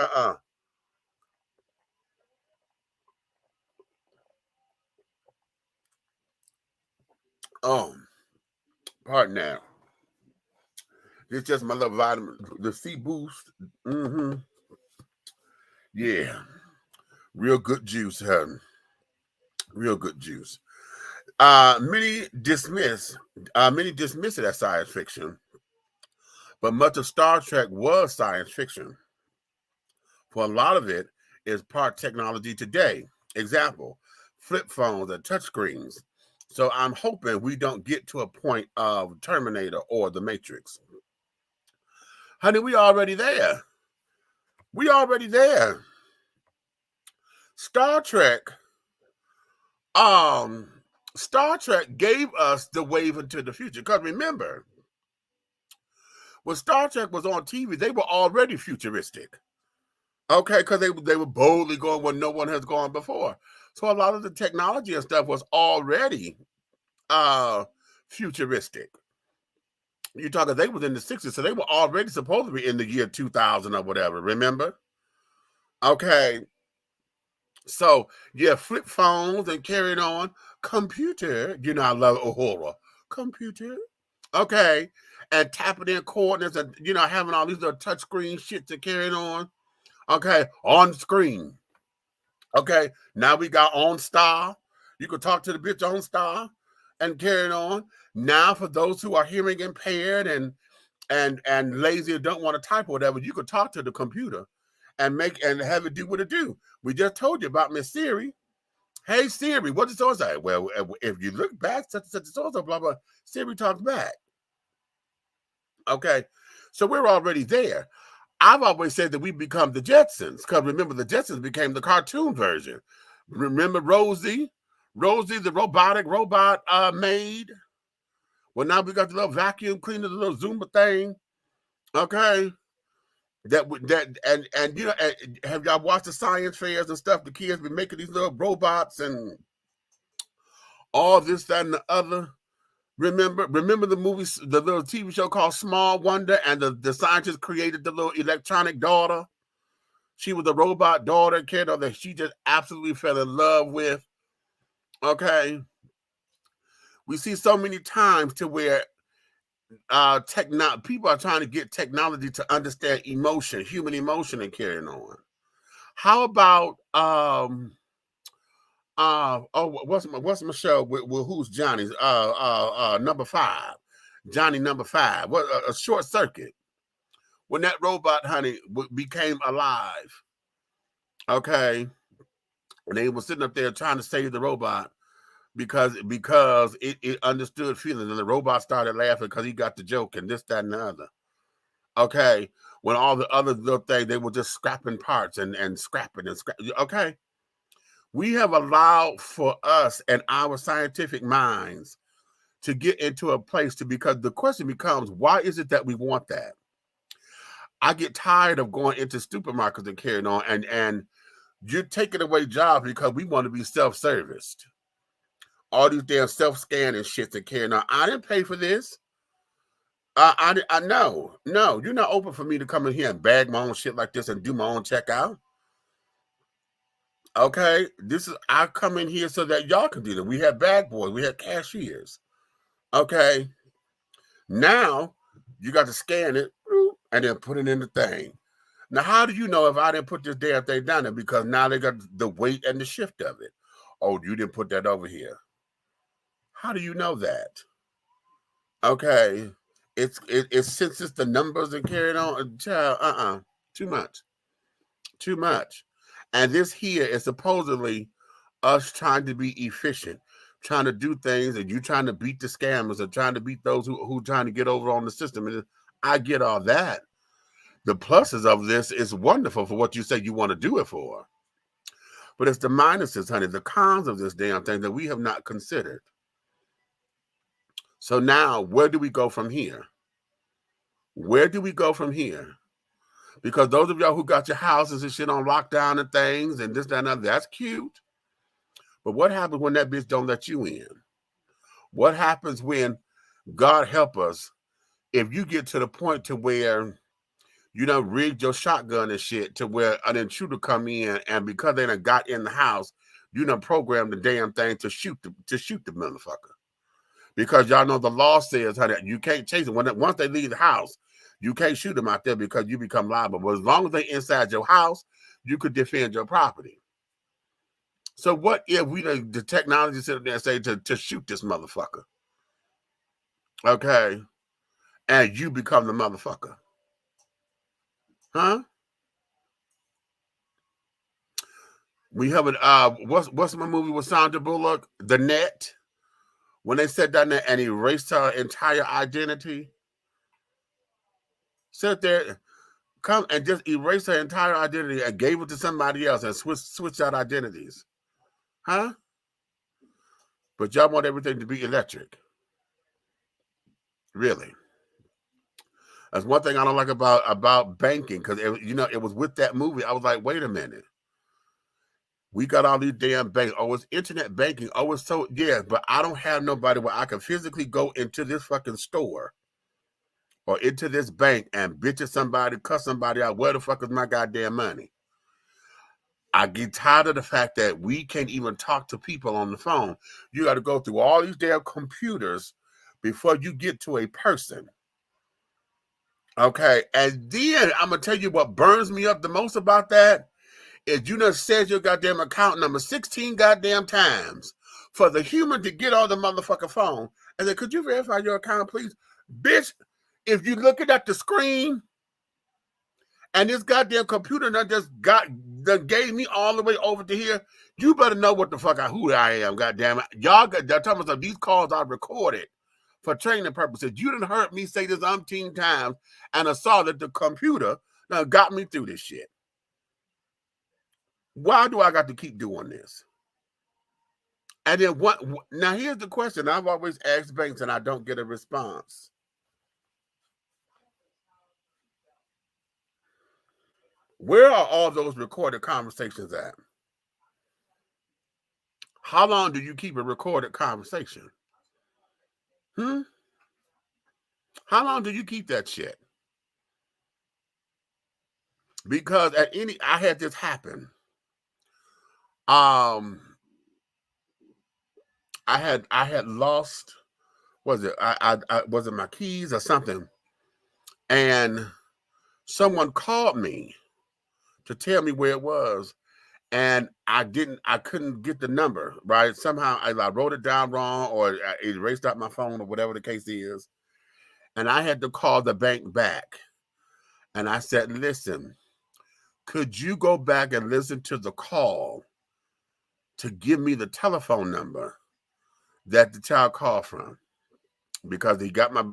B: pardon now. It's just my little vitamin, the C boost. Yeah, real good juice, honey. Real good juice. Many dismiss it as science fiction, but much of Star Trek was science fiction. For a lot of it is part technology today. Example, flip phones and touchscreens. So I'm hoping we don't get to a point of Terminator or The Matrix. Honey, we already there. We already there. Star Trek gave us the wave into the future. Because remember, when Star Trek was on TV, they were already futuristic. Okay, because they were boldly going where no one has gone before. So a lot of the technology and stuff was already futuristic. You're talking, they was in the 60s, so they were already supposed to be in the year 2000 or whatever, remember? Okay. So, yeah, flip phones and carrying on. Computer, you know, I love Uhura. Computer. Okay. And tapping in coordinates and, you know, having all these little touchscreen shit to carry on. Okay. On screen. Okay. Now we got on star. You can talk to the bitch on star and carry on. Now, for those who are hearing impaired and lazy or don't want to type or whatever, you could talk to the computer and have it do what it do. We just told you about Miss Siri. Hey Siri, what does so say? Well, if you look back, such and so blah blah. Siri talks back. Okay, so we're already there. I've always said that we become the Jetsons, because remember the Jetsons became the cartoon version. Remember Rosie, the robot maid. Well, now we got the little vacuum cleaner, the little Zumba thing. Okay. And you know, have y'all watched the science fairs and stuff? The kids be making these little robots and all this, that, and the other. Remember the movies, the little TV show called Small Wonder, and the scientists created the little electronic daughter. She was a robot daughter, kid that she just absolutely fell in love with. Okay. We see so many times to where people are trying to get technology to understand emotion, human emotion, and carrying on. How about what's my show with who's Johnny's number 5, Johnny number 5? What a Short Circuit, when that robot, honey, became alive. Okay, and they were sitting up there trying to save the robot because it understood feelings, and the robot started laughing because he got the joke and this, that, and the other. Okay, when all the other little things, they were just scrapping parts and scrapping and scrapping. Okay, we have allowed for us and our scientific minds to get into a place because the question becomes, why is it that we want that? I get tired of going into supermarkets and carrying on, and you're taking away jobs because we want to be self-serviced. All these damn self-scanning shit and carrying on. I didn't pay for this. I know. No, you're not open for me to come in here and bag my own shit like this and do my own checkout. Okay, I come in here so that y'all can do that. We have bag boys, we have cashiers. Okay, now you got to scan it and then put it in the thing. Now, how do you know if I didn't put this damn thing down there? Because now they got the weight and the shift of it. Oh, you didn't put that over here. How do you know that? Okay, It senses the numbers and carrying on. Child, too much. And this here is supposedly us trying to be efficient, trying to do things, and you trying to beat the scammers or trying to beat those who trying to get over on the system. And I get all that. The pluses of this is wonderful for what you say you want to do it for. But it's the minuses, honey, the cons of this damn thing that we have not considered. So now, where do we go from here? Where do we go from here? Because those of y'all who got your houses and shit on lockdown and things and this, that, and that, that's cute. But what happens when that bitch don't let you in? What happens when, God help us, if you get to the point to where you done rigged your shotgun and shit to where an intruder come in, and because they done got in the house, you done programmed the damn thing to shoot the motherfucker. Because y'all know the law says, honey, you can't chase them. Once they leave the house, you can't shoot them out there because you become liable. But as long as they inside your house, you could defend your property. So what if we the technology sit there and say to shoot this motherfucker? Okay. And you become the motherfucker. Huh? We have what's my movie with Sandra Bullock? The Net. When they sat down there and erased her entire identity. Sit there, come and just erase her entire identity and gave it to somebody else and switched out identities. Huh? But y'all want everything to be electric. Really. That's one thing I don't like about banking, because it was with that movie. I was like, wait a minute. We got all these damn banks. Oh, it's internet banking. Oh, it's so, yeah, but I don't have nobody where I can physically go into this fucking store or into this bank and bitch at somebody, cuss somebody out. Where the fuck is my goddamn money? I get tired of the fact that we can't even talk to people on the phone. You got to go through all these damn computers before you get to a person. Okay, and then I'm going to tell you what burns me up the most about that is you done said your goddamn account number 16 goddamn times for the human to get on the motherfucking phone and then, could you verify your account, please? Bitch, if you're looking at the screen and this goddamn computer that gave me all the way over to here, you better know what the fuck who I am, goddamn it. Y'all they're talking about these calls are recorded for training purposes. You done heard me say this umpteen times, and I saw that the computer now got me through this shit. Why do I got to keep doing this? And then what? Now here's the question I've always asked banks, and I don't get a response. Where are all those recorded conversations at? How long do you keep a recorded conversation? How long do you keep that shit? Because I had this happen. I had lost, was it my keys or something? And someone called me to tell me where it was. And I couldn't get the number, right? Somehow I wrote it down wrong, or I erased out my phone, or whatever the case is. And I had to call the bank back. And I said, listen, could you go back and listen to the call to give me the telephone number that the child called from? Because he got my,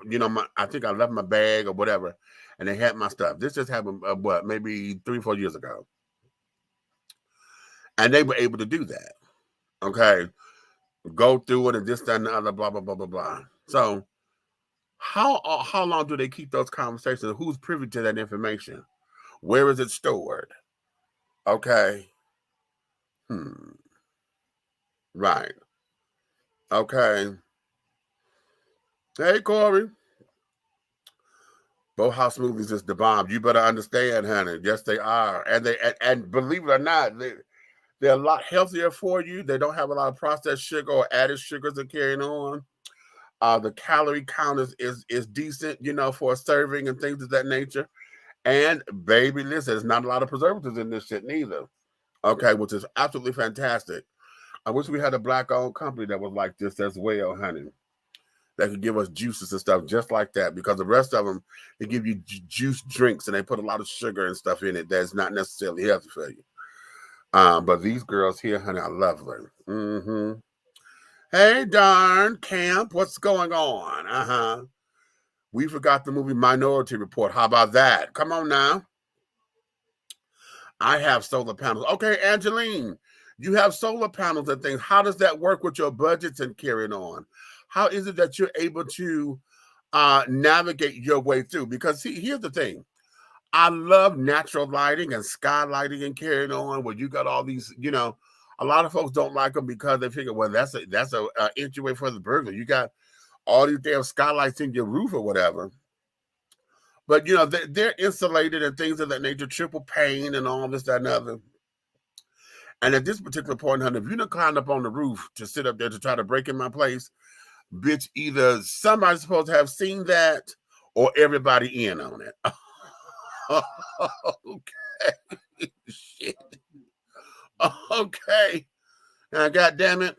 B: I think I left my bag or whatever, and they had my stuff. This just happened, maybe 3 or 4 years ago. And they were able to do that. Okay. Go through it and this, that, and the other, blah, blah, blah, blah, blah. So how long do they keep those conversations? Who's privy to that information? Where is it stored? Okay. Right. Okay. Hey, Corey. Both house movies is the bomb. You better understand, honey. Yes, they are. And believe it or not, they're a lot healthier for you. They don't have a lot of processed sugar or added sugars they're carrying on. The calorie count is decent, for a serving and things of that nature. And baby, listen, there's not a lot of preservatives in this shit neither. Okay, which is absolutely fantastic. I wish we had a black-owned company that was like this as well, honey. that could give us juices and stuff just like that, because the rest of them, they give you juice drinks and they put a lot of sugar and stuff in it that's not necessarily healthy for you. But these girls here, honey, I love them. Hey, darn, Camp, what's going on? We forgot the movie Minority Report. How about that? Come on now. I have solar panels. Okay, Angeline, you have solar panels and things. How does that work with your budgets and carrying on? How is it that you're able to navigate your way through? Because see, here's the thing. I love natural lighting and sky lighting and carrying on, where you got all these, a lot of folks don't like them because they figure, well, that's a entryway for the burglar. You got all these damn skylights in your roof or whatever. But, they're insulated and things of that nature, triple pane and all this, that, and other. And at this particular point, honey, if you don't climb up on the roof to sit up there to try to break in my place, bitch, either somebody's supposed to have seen that or everybody in on it. Okay. Shit. Okay. Now, God damn it.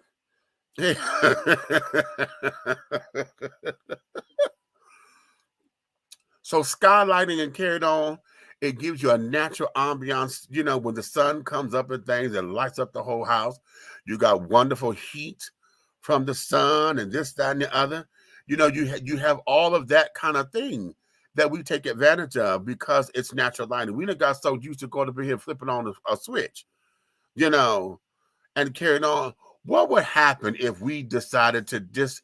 B: So skylighting and carried on, it gives you a natural ambiance. When the sun comes up and things, it lights up the whole house. You got wonderful heat from the sun and this, that, and the other. You have all of that kind of thing that we take advantage of because it's natural lighting. We done got so used to going up in here flipping on a switch, and carrying on. What would happen if we decided to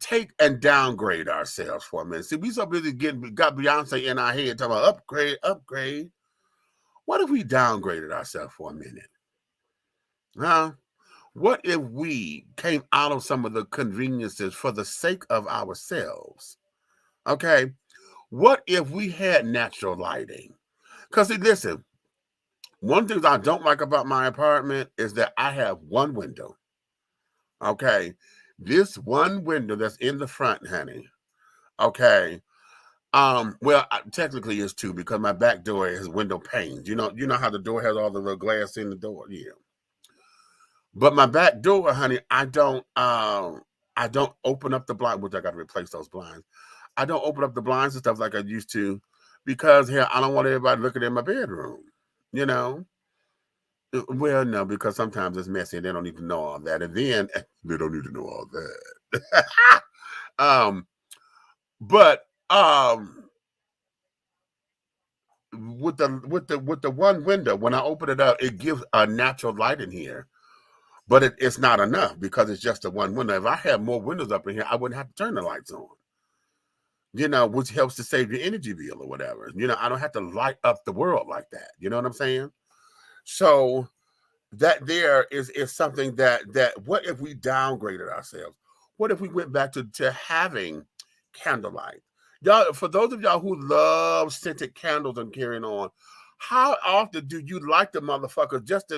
B: take and downgrade ourselves for a minute? See, we so busy got Beyonce in our head talking about upgrade. What if we downgraded ourselves for a minute? Huh? What if we came out of some of the conveniences for the sake of ourselves? Okay. What if we had natural lighting? Because listen, one thing I don't like about my apartment is that I have one window. Okay. This one window that's in the front, honey. Okay. Well, technically it's two because my back door has window panes. You know how the door has all the little glass in the door? Yeah. But my back door, honey, I don't open up the blind, which I got to replace those blinds. I don't open up the blinds and stuff like I used to because here I don't want everybody looking in my bedroom, Well, no, because sometimes it's messy and they don't need to know all that. And then they don't need to know all that. But with the one window, when I open it up, it gives a natural light in here. But it's not enough because it's just the one window. If I had more windows up in here, I wouldn't have to turn the lights on. Which helps to save your energy bill or whatever. I don't have to light up the world like that. You know what I'm saying? So that there is something that what if we downgraded ourselves? What if we went back to having candlelight? Y'all, for those of y'all who love scented candles and carrying on, how often do you light the motherfuckers just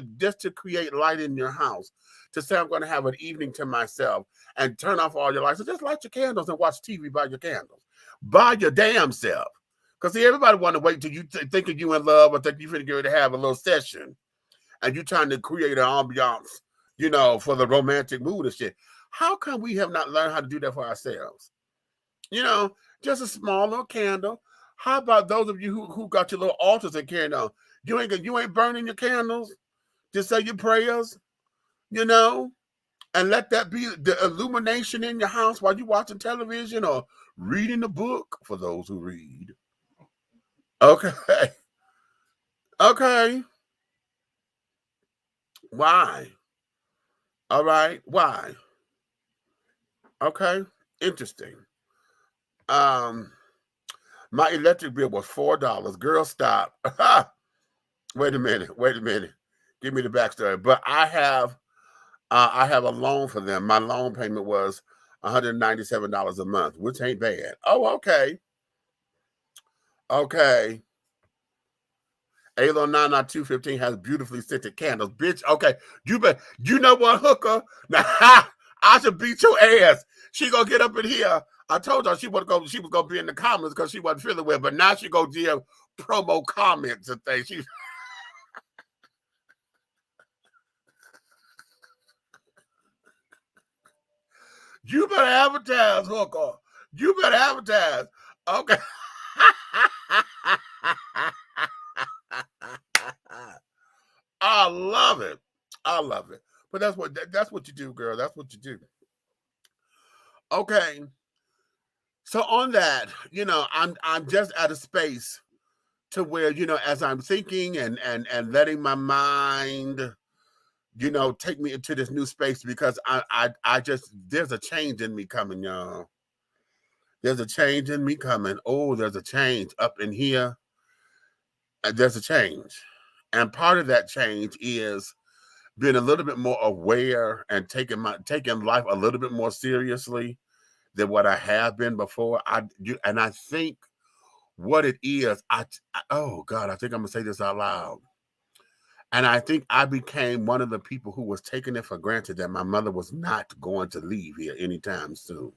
B: to create light in your house? To say I'm going to have an evening to myself and turn off all your lights. So just light your candles and watch TV by your candles. By your damn self. Because see, everybody want to wait till you thinking you in love or think you finna get ready to have a little session. And you're trying to create an ambiance, for the romantic mood and shit. How come we have not learned how to do that for ourselves? Just a small little candle. How about those of you who got your little altars and carrying on? You ain't burning your candles. Just say your prayers, and let that be the illumination in your house while you're watching television or reading a book for those who read. Okay. Okay. Why? All right. Why? Okay. Interesting. My electric bill was $4. Girl, stop. Wait a minute. Give me the backstory. But I have a loan for them. My loan payment was $197 a month, which ain't bad. Oh, okay. Okay. Alo 99215 has beautifully scented candles. Bitch, okay. You know what, hooker? Now, I should beat your ass. She gonna get up in here. I told her she was gonna be in the comments because she wasn't feeling well, but now she gonna give promo comments and things. You better advertise, hooker. You better advertise. Okay. I love it. I love it. But that's what you do, girl. That's what you do. Okay. So on that, I'm just at a space to where, as I'm thinking and letting my mind, take me into this new space, because I just, there's a change in me coming, y'all. There's a change in me coming. Oh, there's a change up in here. There's a change. And part of that change is being a little bit more aware and taking life a little bit more seriously than what I have been before. And I think what it is, oh God, I think I'm gonna say this out loud. And I think I became one of the people who was taking it for granted that my mother was not going to leave here anytime soon.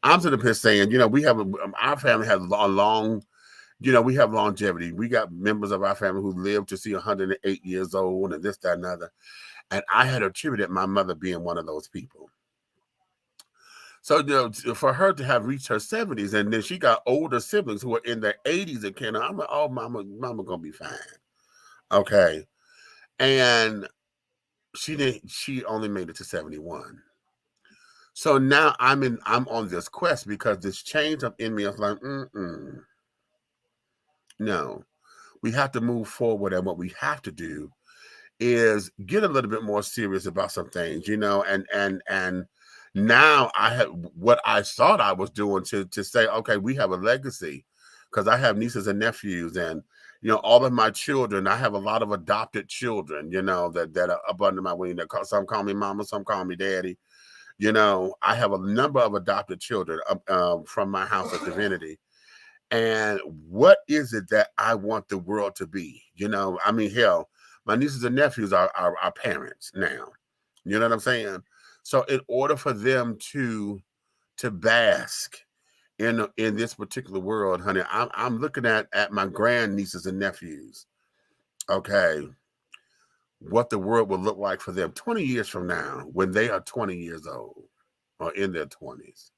B: I'm sitting here saying, our family has a long, we have longevity. We got members of our family who lived to see 108 years old and this, that, and other. And I had attributed my mother being one of those people. So, for her to have reached her 70s, and then she got older siblings who were in their 80s and kind of, I'm like, oh, mama gonna be fine. Okay. And she only made it to 71. So now I'm on this quest, because this change up in me is like, no, we have to move forward. And what we have to do is get a little bit more serious about some things, and now I have what I thought I was doing to say, okay, we have a legacy, because I have nieces and nephews, and all of my children. I have a lot of adopted children, that are up under my wing. Some call me mama, some call me daddy. I have a number of adopted children from my house of divinity. And what is it that I want the world to be? Hell, my nieces and nephews are our parents now. You know what I'm saying? So in order for them to bask in this particular world, honey, I'm looking at my grand nieces and nephews. Okay, what the world will look like for them 20 years from now, when they are 20 years old or in their 20s.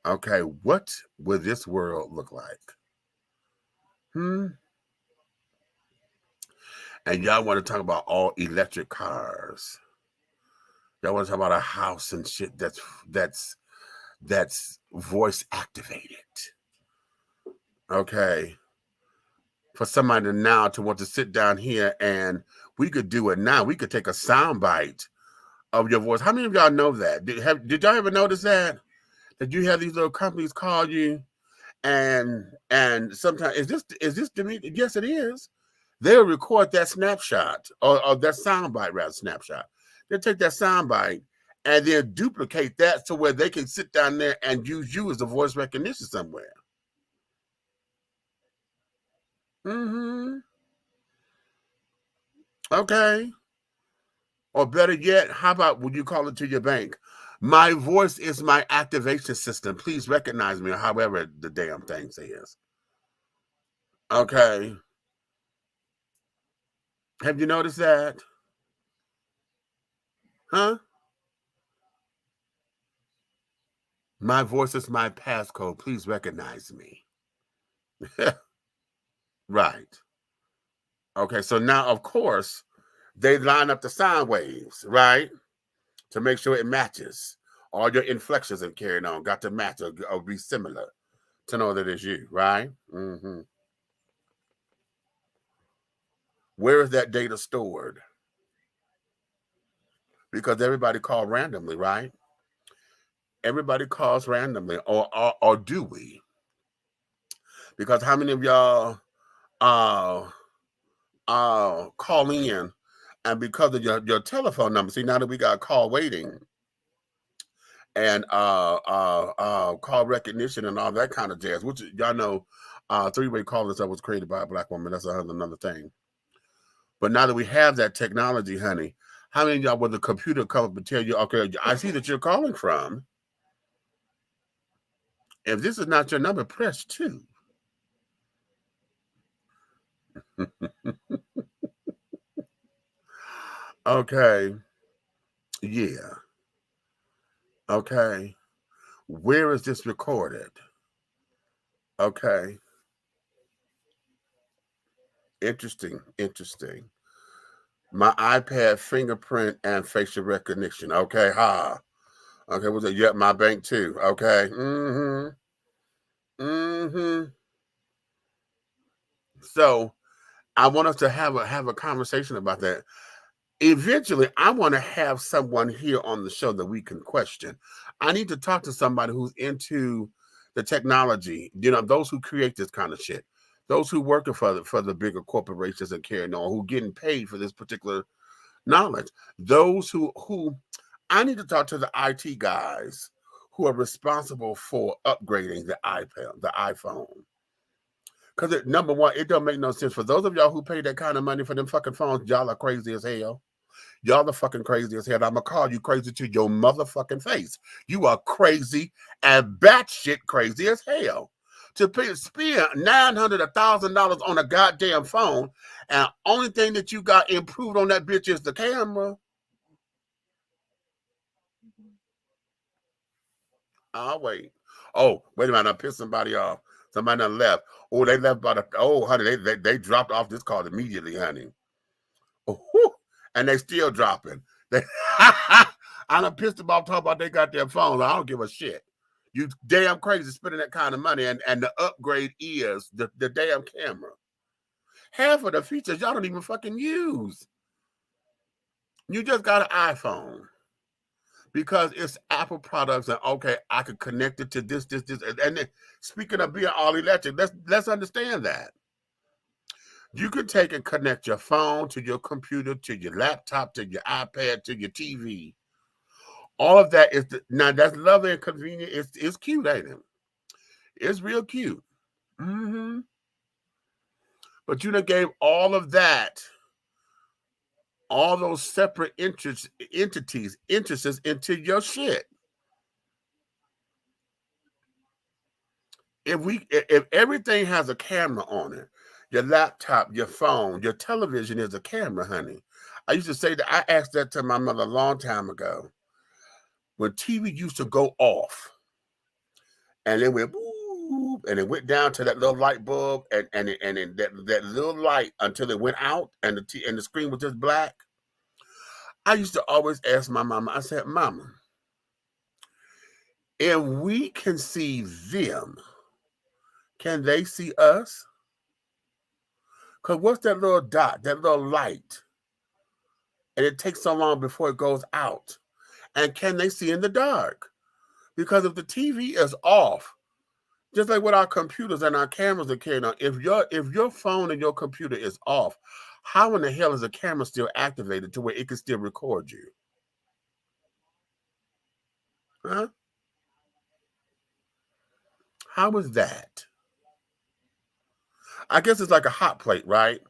B: Okay, what will this world look like? And y'all want to talk about all electric cars. Y'all want to talk about a house and shit that's voice activated. Okay. For somebody now to want to sit down here, and we could do it now. We could take a sound bite of your voice. How many of y'all know that? Did y'all ever notice that you have these little companies call you, and sometimes is this Dimitri? Yes, it is. They'll record that snapshot or that soundbite, rather, snapshot. They'll take that soundbite and then duplicate that to where they can sit down there and use you as a voice recognition somewhere. Okay. Or better yet, how about when you call it to your bank? My voice is my activation system. Please recognize me, or however the damn thing says. Okay. Have you noticed that? Huh? My voice is my passcode. Please recognize me. Right. Okay, so now, of course, they line up the sound waves, right? To make sure it matches. All your inflections and carrying on got to match or be similar to know that it's you, right? Where is that data stored? Because everybody called randomly, right? Everybody calls randomly, or do we? Because how many of y'all call in, and because of your telephone number, see, now that we got call waiting and call recognition and all that kind of jazz, which y'all know, three-way calling that was created by a Black woman. That's another thing. But now that we have that technology, honey, how many of y'all, with the computer come up and tell you, okay, I see that you're calling from. If this is not your number, press 2. Okay. Yeah. Okay. Where is this recorded? Okay. Interesting. My iPad fingerprint and facial recognition. Okay, Okay, was it? Yep, my bank too. Okay. So I want us to have a conversation about that. Eventually, I want to have someone here on the show that we can question. I need to talk to somebody who's into the technology, those who create this kind of shit, those who working for the bigger corporations and carrying on, who getting paid for this particular knowledge. Those who I need to talk to the IT guys who are responsible for upgrading the iPhone. Because number one, it don't make no sense. For those of y'all who pay that kind of money for them fucking phones, y'all are crazy as hell. Y'all are fucking crazy as hell. I'm going to call you crazy to your motherfucking face. You are crazy and batshit crazy as hell. To spend $900, $1,000 on a goddamn phone, and only thing that you got improved on that bitch is the camera. I'll wait. Oh, wait a minute. I pissed somebody off. Somebody done left. Oh, they left by honey, they dropped off this call immediately, honey. Oh, and they still dropping. I done pissed them off talking about they got their phones. I don't give a shit. You damn crazy spending that kind of money, and the upgrade is the damn camera. Half of the features y'all don't even fucking use. You just got an iPhone because it's Apple products, and okay, I could connect it to this. And then, speaking of being all electric, let's understand that. You can take and connect your phone to your computer, to your laptop, to your iPad, to your TV. All of that is now that's lovely and convenient. It's cute, ain't it? It's real cute. But you done gave all of that, all those separate interests into your shit. If everything has a camera on it, your laptop, your phone, your television is a camera, honey. I used to say that. I asked that to my mother a long time ago. When TV used to go off, and then went boop, and it went down to that little light bulb, and that little light until it went out, and the screen was just black. I used to always ask my mama. I said, "Mama, if we can see them, can they see us? Because what's that little dot, that little light? And it takes so long before it goes out. And can they see in the dark? Because if the TV is off, just like with our computers and our cameras are carrying on, if your phone and your computer is off, how in the hell is the camera still activated to where it can still record you? Huh? How is that? I guess it's like a hot plate, right?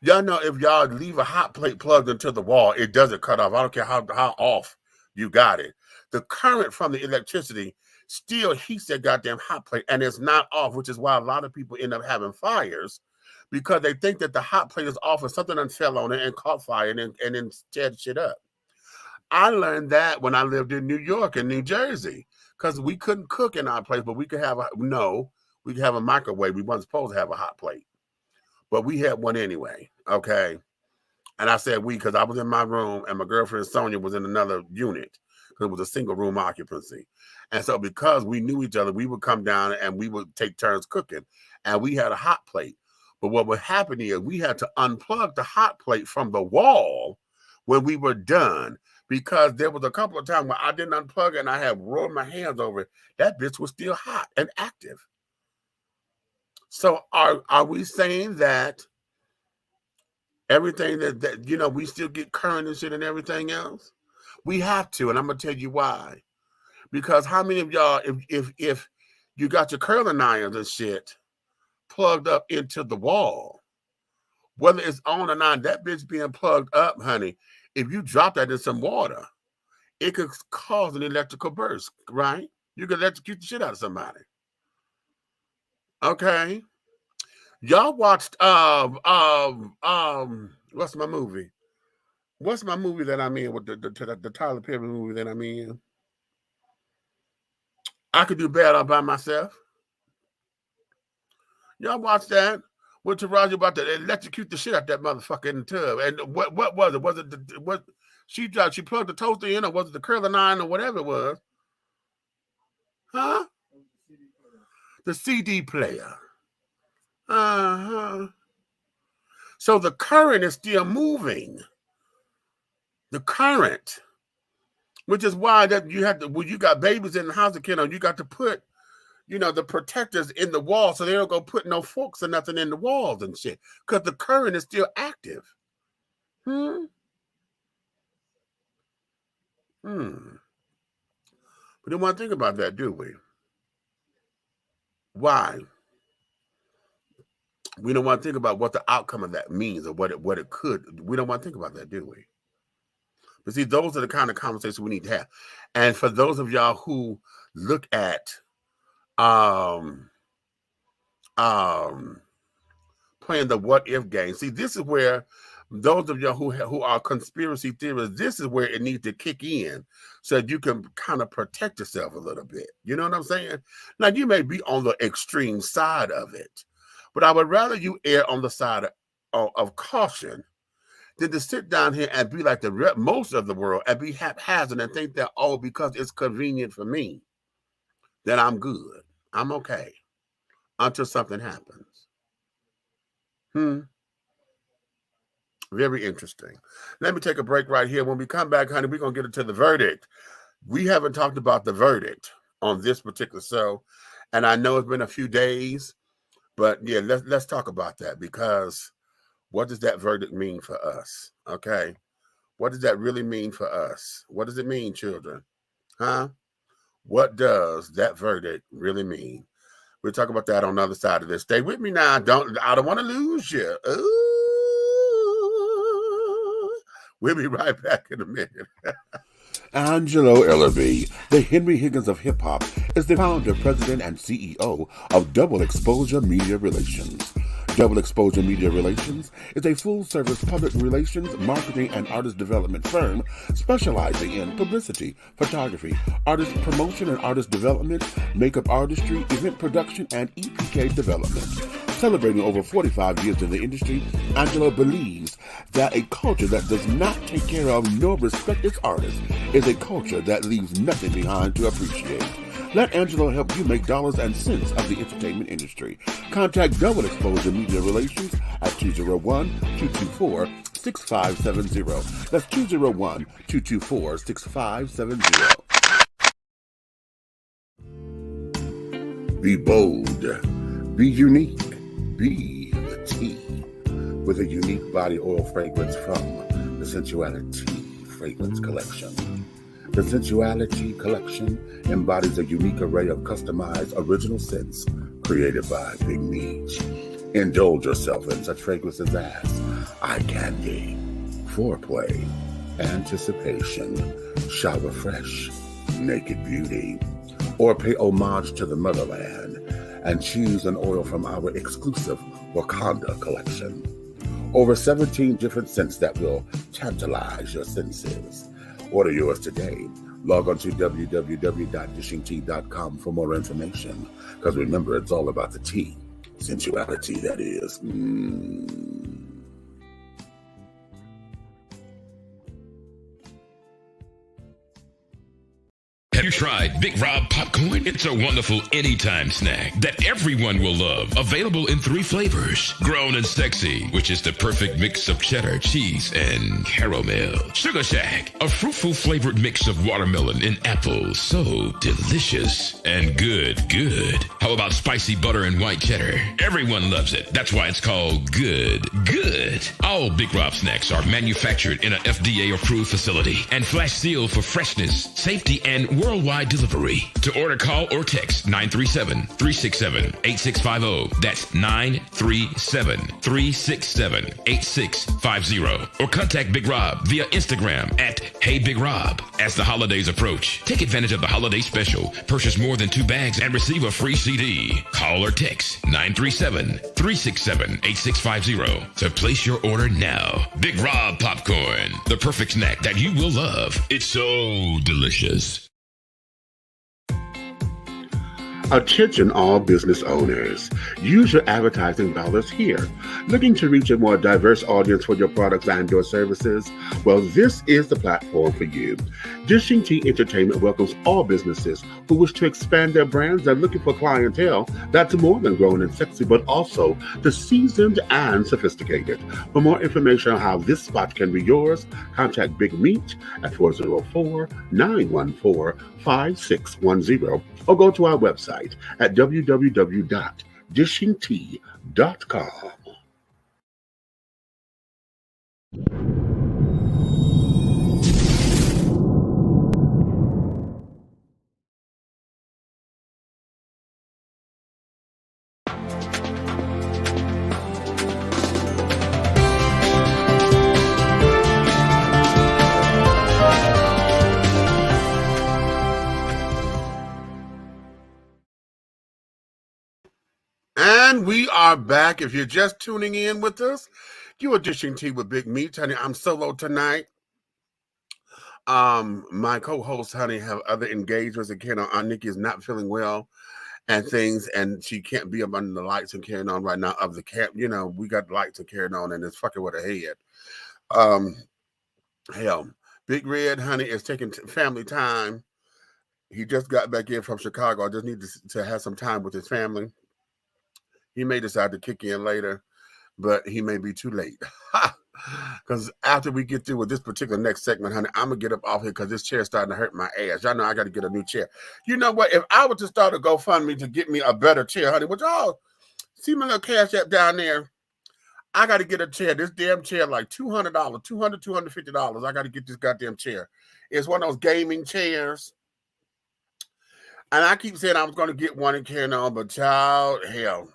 B: Y'all know if y'all leave a hot plate plugged into the wall, it doesn't cut off. I don't care how off you got it. The current from the electricity still heats that goddamn hot plate, and it's not off, which is why a lot of people end up having fires, because they think that the hot plate is off and something done fell on it and caught fire and then teared shit up. I learned that when I lived in New York and New Jersey, because we couldn't cook in our place, but we could have we could have a microwave. We weren't supposed to have a hot plate, but we had one anyway. Okay. And I said we because I was in my room and my girlfriend Sonia was in another unit because it was a single room occupancy. And so because we knew each other, we would come down and we would take turns cooking, and we had a hot plate. But what would happen is we had to unplug the hot plate from the wall when we were done, because there was a couple of times where I didn't unplug it and I had rolled my hands over it. That bitch was still hot and active. So are we saying that everything that we still get current and shit and everything else? We have to, and I'm gonna tell you why. Because how many of y'all, if you got your curling irons and shit plugged up into the wall, whether it's on or not, that bitch being plugged up, honey, if you drop that in some water, it could cause an electrical burst, right? You could electrocute the shit out of somebody. Okay. Y'all watched what's my movie? What's my movie that I'm in with the Tyler Perry movie that I'm in? I could do bad all by myself. Y'all watch that? With Taraji about to electrocute the shit out that motherfucker in the tub. And what was it? Was it what she plugged the toaster in, or was it the curling iron or whatever it was? Huh? The CD player. Uh-huh. So the current is still moving. The current. Which is why that you have to, when you got babies in the house, you got to put, the protectors in the wall so they don't go put no forks or nothing in the walls and shit. Because the current is still active. We don't want to think about that, do we? Why? We don't want to think about what the outcome of that means or what it could. We don't want to think about that, do we? But see, those are the kind of conversations we need to have. And for those of y'all who look at playing the what if game, see, this is where those of y'all who are conspiracy theorists, this is where it needs to kick in so that you can kind of protect yourself a little bit. You know what I'm saying? Now, you may be on the extreme side of it, but I would rather you err on the side of caution than to sit down here and be like the most of the world and be haphazard and think that, oh, because it's convenient for me, then I'm good. I'm okay until something happens. Very interesting. Let me take a break right here. When we come back, honey, we're going to get into the verdict. We haven't talked about the verdict on this particular show, and I know it's been a few days, but yeah, let's talk about that, because what does that verdict mean for us? Okay. What does that really mean for us? What does it mean, children? Huh? What does that verdict really mean? We'll talk about that on the other side of this. Stay with me now. I don't want to lose you. Ooh. We'll be right back in a minute.
A: Angelo Ellerby, the Henry Higgins of hip-hop, is the founder, president, and CEO of Double Exposure Media Relations. Double Exposure Media Relations is a full-service public relations, marketing, and artist development firm specializing in publicity, photography, artist promotion and artist development, makeup artistry, event production, and EPK development. Celebrating over 45 years in the industry, Angelo believes that a culture that does not take care of nor respect its artists is a culture that leaves nothing behind to appreciate. Let Angelo help you make dollars and cents of the entertainment industry. Contact Double Exposure Media Relations at 201-224-6570. That's 201-224-6570. Be bold. Be unique. Be the T. With a unique body oil fragrance from the Sensuality Fragrance Collection. The Sensuality Collection embodies a unique array of customized original scents created by Big Meech. Indulge yourself in such fragrances as eye candy, foreplay, anticipation, shower fresh, naked beauty, or pay homage to the motherland and choose an oil from our exclusive Wakanda collection. Over 17 different scents that will tantalize your senses. Order yours today. Log on to www.dishingtea.com for more information. Because remember, it's all about the tea. Sensuality, that is.
D: Have you tried Big Rob popcorn? It's a wonderful anytime snack that everyone will love. Available in 3 flavors. Grown and Sexy, which is the perfect mix of cheddar, cheese, and caramel. Sugar Shack, a fruitful flavored mix of watermelon and apple. So delicious and good. How about spicy butter and white cheddar? Everyone loves it. That's why it's called good. All Big Rob snacks are manufactured in an FDA-approved facility and flash sealed for freshness, safety, and worldwide delivery. To order, call or text 937-367-8650. That's 937-367-8650. Or contact Big Rob via Instagram at HeyBigRob. As the holidays approach, take advantage of the holiday special. Purchase more than 2 bags and receive a free CD. Call or text 937-367-8650 to place your order now. Big Rob Popcorn, the perfect snack that you will love. It's so delicious.
A: Attention all business owners. Use your advertising dollars here. Looking to reach a more diverse audience for your products and or services? Well, this is the platform for you. Dishing Tea Entertainment welcomes all businesses who wish to expand their brands and looking for clientele that's more than grown and sexy, but also the seasoned and sophisticated. For more information on how this spot can be yours, contact Big Meat at 404-914-5610 or go to our website at www.dishingtea.com.
B: And we are back. If you're just tuning in with us, you are Dishing Tea with Big Meat, honey. I'm solo tonight. My co-host, honey, have other engagements and carrying on. Aunt Nikki is not feeling well and things, and she can't be up under the lights and carrying on right now of the camp. You know, we got lights and carrying on, and it's fucking with her head. Hell, Big Red, honey, is taking family time. He just got back in from Chicago. I just need to have some time with his family. He may decide to kick in later, but he may be too late. Because after we get through with this particular next segment, honey, I'm going to get up off here because this chair is starting to hurt my ass. Y'all know I got to get a new chair. You know what? If I were to start a GoFundMe to get me a better chair, honey, would y'all see my little cash app down there? I got to get a chair. This damn chair, like $200, $250. I got to get this goddamn chair. It's one of those gaming chairs. And I keep saying I was going to get one and carrying on, but child, hell,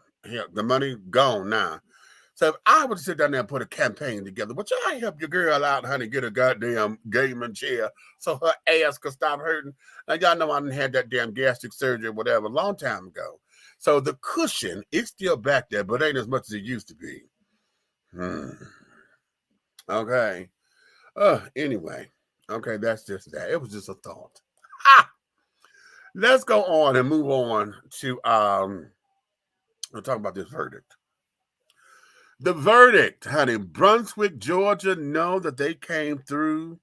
B: the money gone now. So if I would sit down there and put a campaign together, would y'all help your girl out, honey, get a goddamn gaming chair so her ass could stop hurting? Now, y'all know I done had that damn gastric surgery or whatever a long time ago. So the cushion is still back there, but ain't as much as it used to be. Okay. Anyway. Okay, that's just that. It was just a thought. Let's go on and move on to we'll talk about this verdict. The verdict, honey, Brunswick, Georgia, know that they came through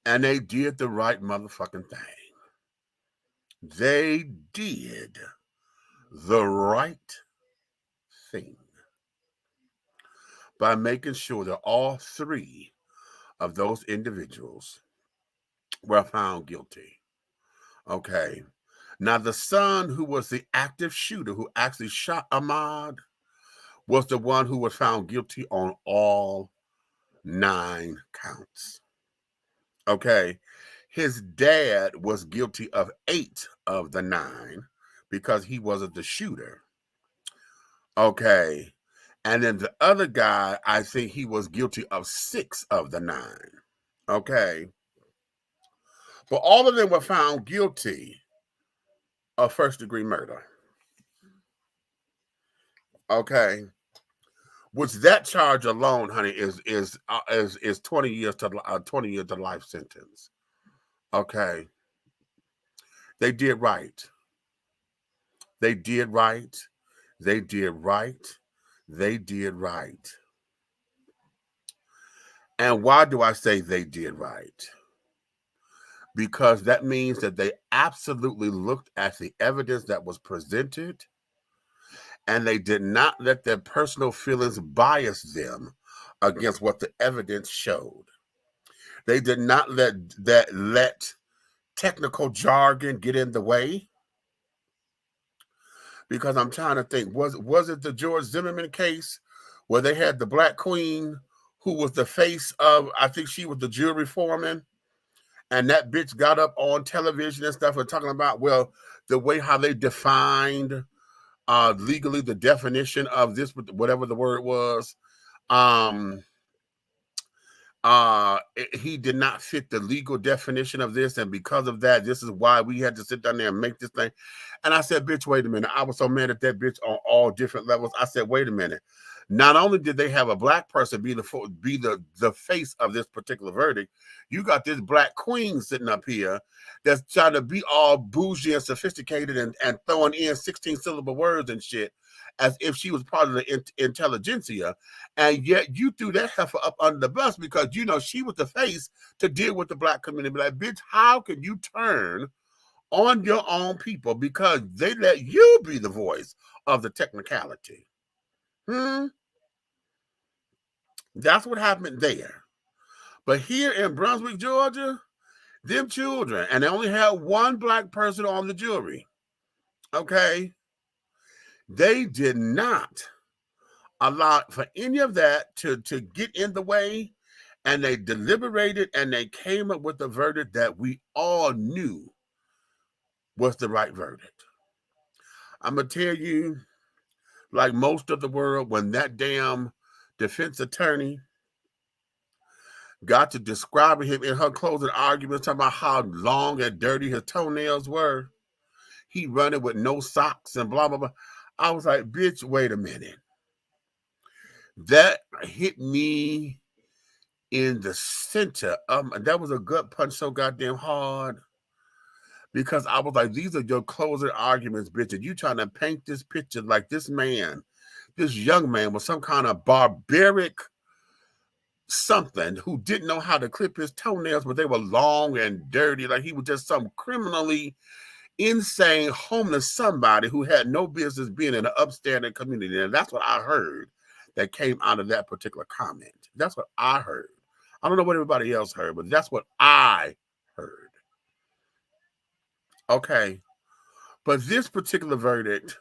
B: and they did the right motherfucking thing. They did the right thing by making sure that all three of those individuals were found guilty. Okay. Now, the son who was the active shooter who actually shot Ahmaud was the one who was found guilty on all 9 counts. Okay. His dad was guilty of 8 of the 9 because he wasn't the shooter. Okay. And then the other guy, I think he was guilty of 6 of the 9. Okay. But all of them were found guilty of first-degree murder. Okay. Which that charge alone, honey, is 20 years to 20 years to life sentence. Okay. They did right. They did right. They did right. They did right. And why do I say they did right? Because that means that they absolutely looked at the evidence that was presented and they did not let their personal feelings bias them against what the evidence showed. They did not let technical jargon get in the way. Because I'm trying to think, was it the George Zimmerman case where they had the black queen who was the face of, I think she was the jury foreman, and that bitch got up on television and stuff and talking about, well, the way how they defined legally the definition of this, whatever the word was, he did not fit the legal definition of this, and because of that, this is why we had to sit down there and make this thing. And I said, bitch, wait a minute. I was so mad at that bitch on all different levels. I said, wait a minute. Not only did they have a black person be the face of this particular verdict, you got this black queen sitting up here that's trying to be all bougie and sophisticated and throwing in 16-syllable words and shit as if she was part of the intelligentsia. And yet you threw that heifer up under the bus because, you know, she was the face to deal with the black community. Like, bitch, how can you turn on your own people because they let you be the voice of the technicality? That's what happened there. But here in Brunswick, Georgia, them children, and they only had one black person on the jury, okay? They did not allow for any of that to get in the way, and they deliberated and they came up with a verdict that we all knew was the right verdict. I'm going to tell you, like most of the world, when that damn defense attorney got to describing him in her closing arguments, talking about how long and dirty his toenails were, he running with no socks and blah, blah, blah. I was like, bitch, wait a minute. That hit me in the center. That was a gut punch so goddamn hard because I was like, these are your closing arguments, bitch. And you trying to paint this picture like this man, this young man was some kind of barbaric something who didn't know how to clip his toenails, but they were long and dirty. Like he was just some criminally insane homeless somebody who had no business being in an upstanding community. And that's what I heard that came out of that particular comment. That's what I heard. I don't know what everybody else heard, but that's what I heard. Okay. But this particular verdict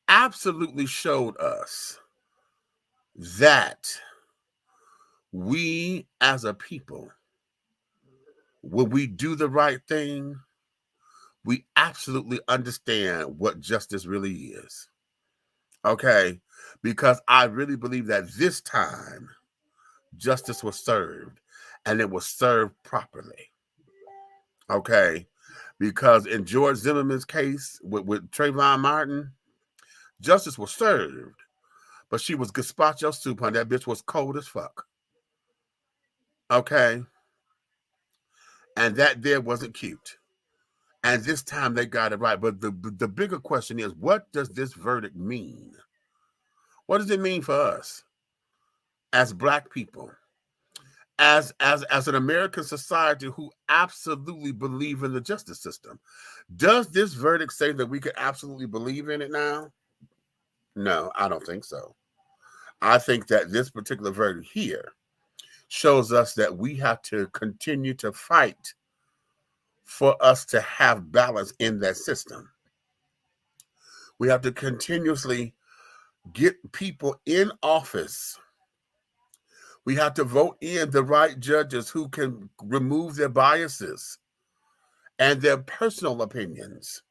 B: absolutely showed us that we as a people, when we do the right thing, we absolutely understand what justice really is. Okay? Because I really believe that this time justice was served, and it was served properly. Okay? Because in George Zimmerman's case with Trayvon Martin, justice was served, but she was gazpacho soup, honey. That bitch was cold as fuck. Okay? And that there wasn't cute. And this time they got it right. But the bigger question is, what does this verdict mean? What does it mean for us as Black people? As an American society who absolutely believe in the justice system? Does this verdict say that we could absolutely believe in it now? No, I don't think so. I think that this particular verdict here shows us that we have to continue to fight for us to have balance in that system. We have to continuously get people in office. We have to vote in the right judges who can remove their biases and their personal opinions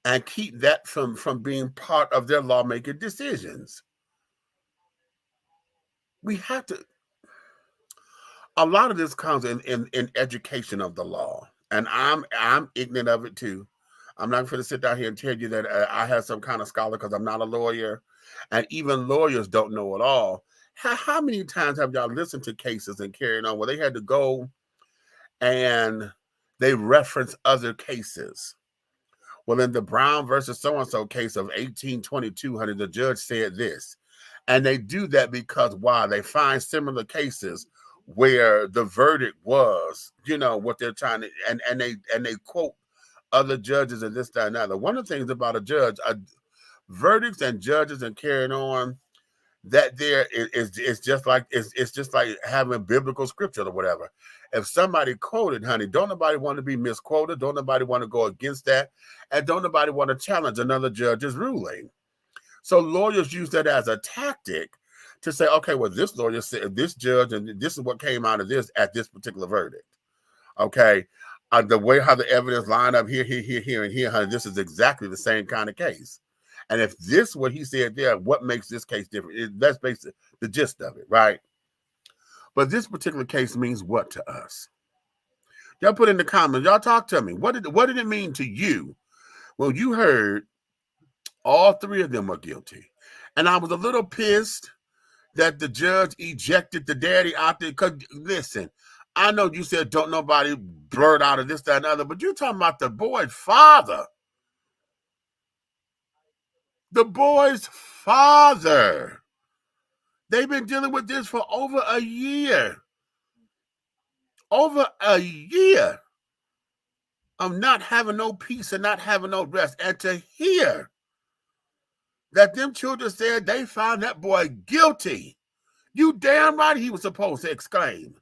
B: and keep that from being part of their lawmaking decisions. We have to. A lot of this comes in education of the law, and I'm ignorant of it too. I'm not going to sit down here and tell you that I have some kind of scholar because I'm not a lawyer, and even lawyers don't know it all. How many times have y'all listened to cases and carrying on where they had to go and they reference other cases? Well, in the Brown versus so-and-so case of 1822, honey, the judge said this. And they do that because why? They find similar cases where the verdict was, you know, what they're trying to, and they quote other judges and this, that, and that. One of the things about a judge, verdicts and judges and carrying on, that there is just like it's just like having biblical scripture or whatever. If somebody quoted, honey, don't nobody want to be misquoted, don't nobody want to go against that, and don't nobody want to challenge another judge's ruling. So lawyers use that as a tactic to say, okay, well, this lawyer said this judge, and this is what came out of this at this particular verdict. Okay, the way how the evidence lined up here, and here, honey, this is exactly the same kind of case. And if this what he said there, what makes this case different? That's basically the gist of it, right? But this particular case means what to us? Y'all put in the comments. Y'all talk to me. What did it mean to you? Well, you heard all three of them are guilty. And I was a little pissed that the judge ejected the daddy out there. Because, listen, I know you said don't nobody blurt out of this, that, and other, but you're talking about the boy's father. The boy's father. They've been dealing with this for over a year. Over a year of not having no peace and not having no rest. And to hear that them children said they found that boy guilty. You damn right he was supposed to exclaim.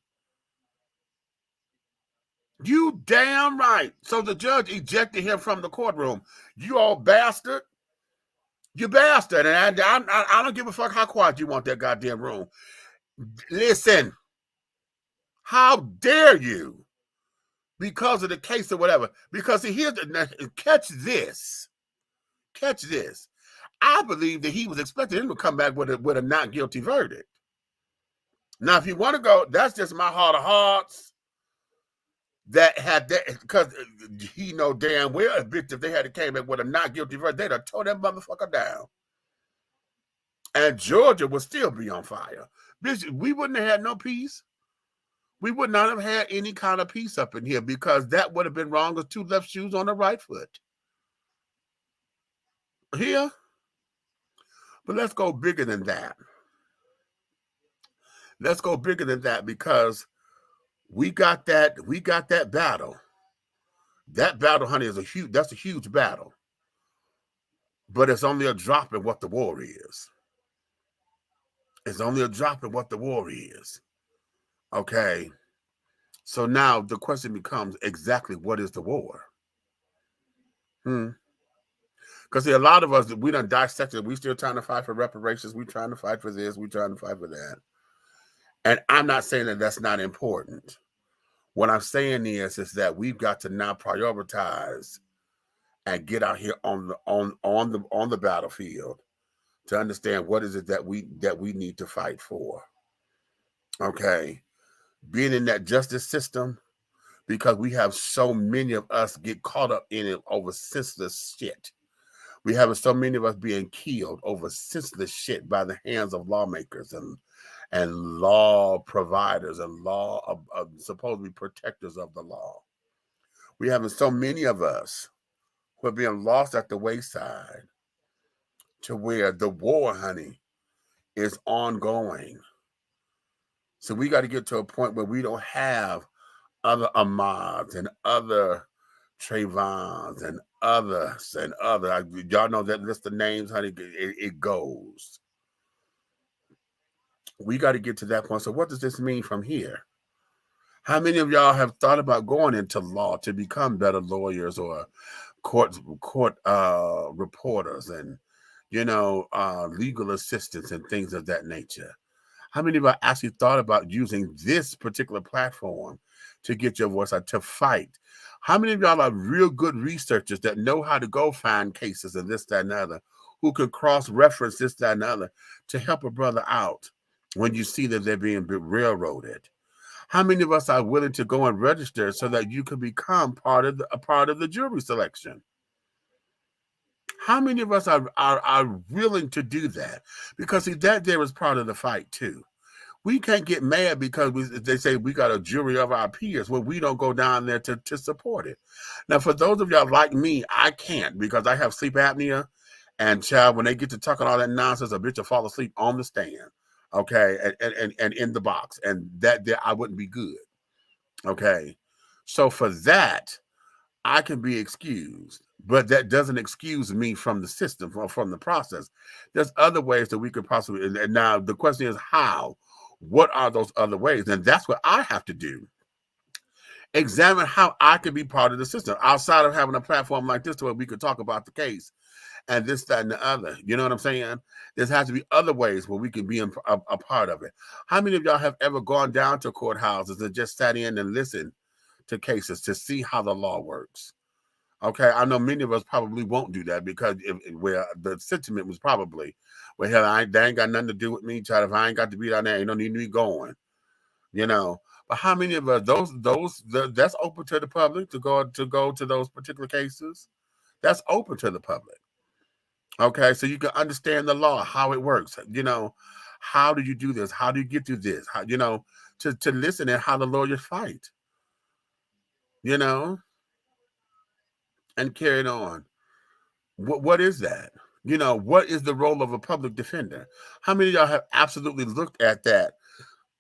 B: You damn right. So the judge ejected him from the courtroom. You old bastard. You bastard. And I don't give a fuck how quiet you want that goddamn room. Listen. How dare you? Because of the case or whatever. Because here's the, catch this. Catch this. I believe that he was expecting him to come back with a not guilty verdict. Now, if you want to go, that's just my heart of hearts. That had that, because he know damn well, bitch, if they had came back with a not guilty verdict, they'd have tore that motherfucker down. And Georgia would still be on fire. Bitch, we wouldn't have had no peace. We would not have had any kind of peace up in here because that would have been wrong as two left shoes on the right foot. Here. But let's go bigger than that. Let's go bigger than that because we got that battle. That battle, honey, that's a huge battle. But it's only a drop in what the war is. It's only a drop in what the war is. Okay. So now the question becomes exactly what is the war? Because a lot of us, we done dissected, we still trying to fight for reparations, we trying to fight for this, we trying to fight for that. And I'm not saying that that's not important. What I'm saying is that we've got to now prioritize and get out here on the battlefield to understand what is it that we need to fight for. Okay. Being in that justice system, because we have so many of us get caught up in it over senseless shit. We have so many of us being killed over senseless shit by the hands of lawmakers and law providers and law supposedly protectors of the law. We have so many of us who are being lost at the wayside to where the war, honey, is ongoing. So we got to get to a point where we don't have other Ahmads and other Trayvons and others and other. Y'all know that list of names, honey, it goes. We got to get to that point. So what does this mean from here? How many of y'all have thought about going into law to become better lawyers or court reporters and, legal assistants and things of that nature? How many of y'all actually thought about using this particular platform to get your voice out, to fight? How many of y'all are real good researchers that know how to go find cases and this, that, and other, who could cross-reference this, that, and other to help a brother out when you see that they're being railroaded? How many of us are willing to go and register so that you can become a part of the jury selection? How many of us are willing to do that? Because see, that there is part of the fight too. We can't get mad because they say we got a jury of our peers when we don't go down there to support it. Now, for those of y'all like me, I can't because I have sleep apnea. And child, when they get to talking all that nonsense, a bitch will fall asleep on the stand, okay, and in the box. And that there, I wouldn't be good, okay? So for that, I can be excused. But that doesn't excuse me from the system, from the process. There's other ways that we could possibly, and now the question is how? What are those other ways? And that's what I have to do. Examine how I can be part of the system outside of having a platform like this to where we could talk about the case and this, that, and the other. You know what I'm saying? There has to be other ways where we can be a part of it. How many of y'all have ever gone down to courthouses and just sat in and listened to cases to see how the law works? Okay, I know many of us probably won't do that because where the sentiment was probably, well, hell, they ain't got nothing to do with me, child. If I ain't got to be down there, you don't need me going, But how many of us, that's open to the public to go to those particular cases? That's open to the public. Okay, so you can understand the law, how it works. You know, how do you do this? How do you get through this? How, you know, to listen and how the lawyers fight. You know, and carry it on. What is that? You know, what is the role of a public defender? How many of y'all have absolutely looked at that?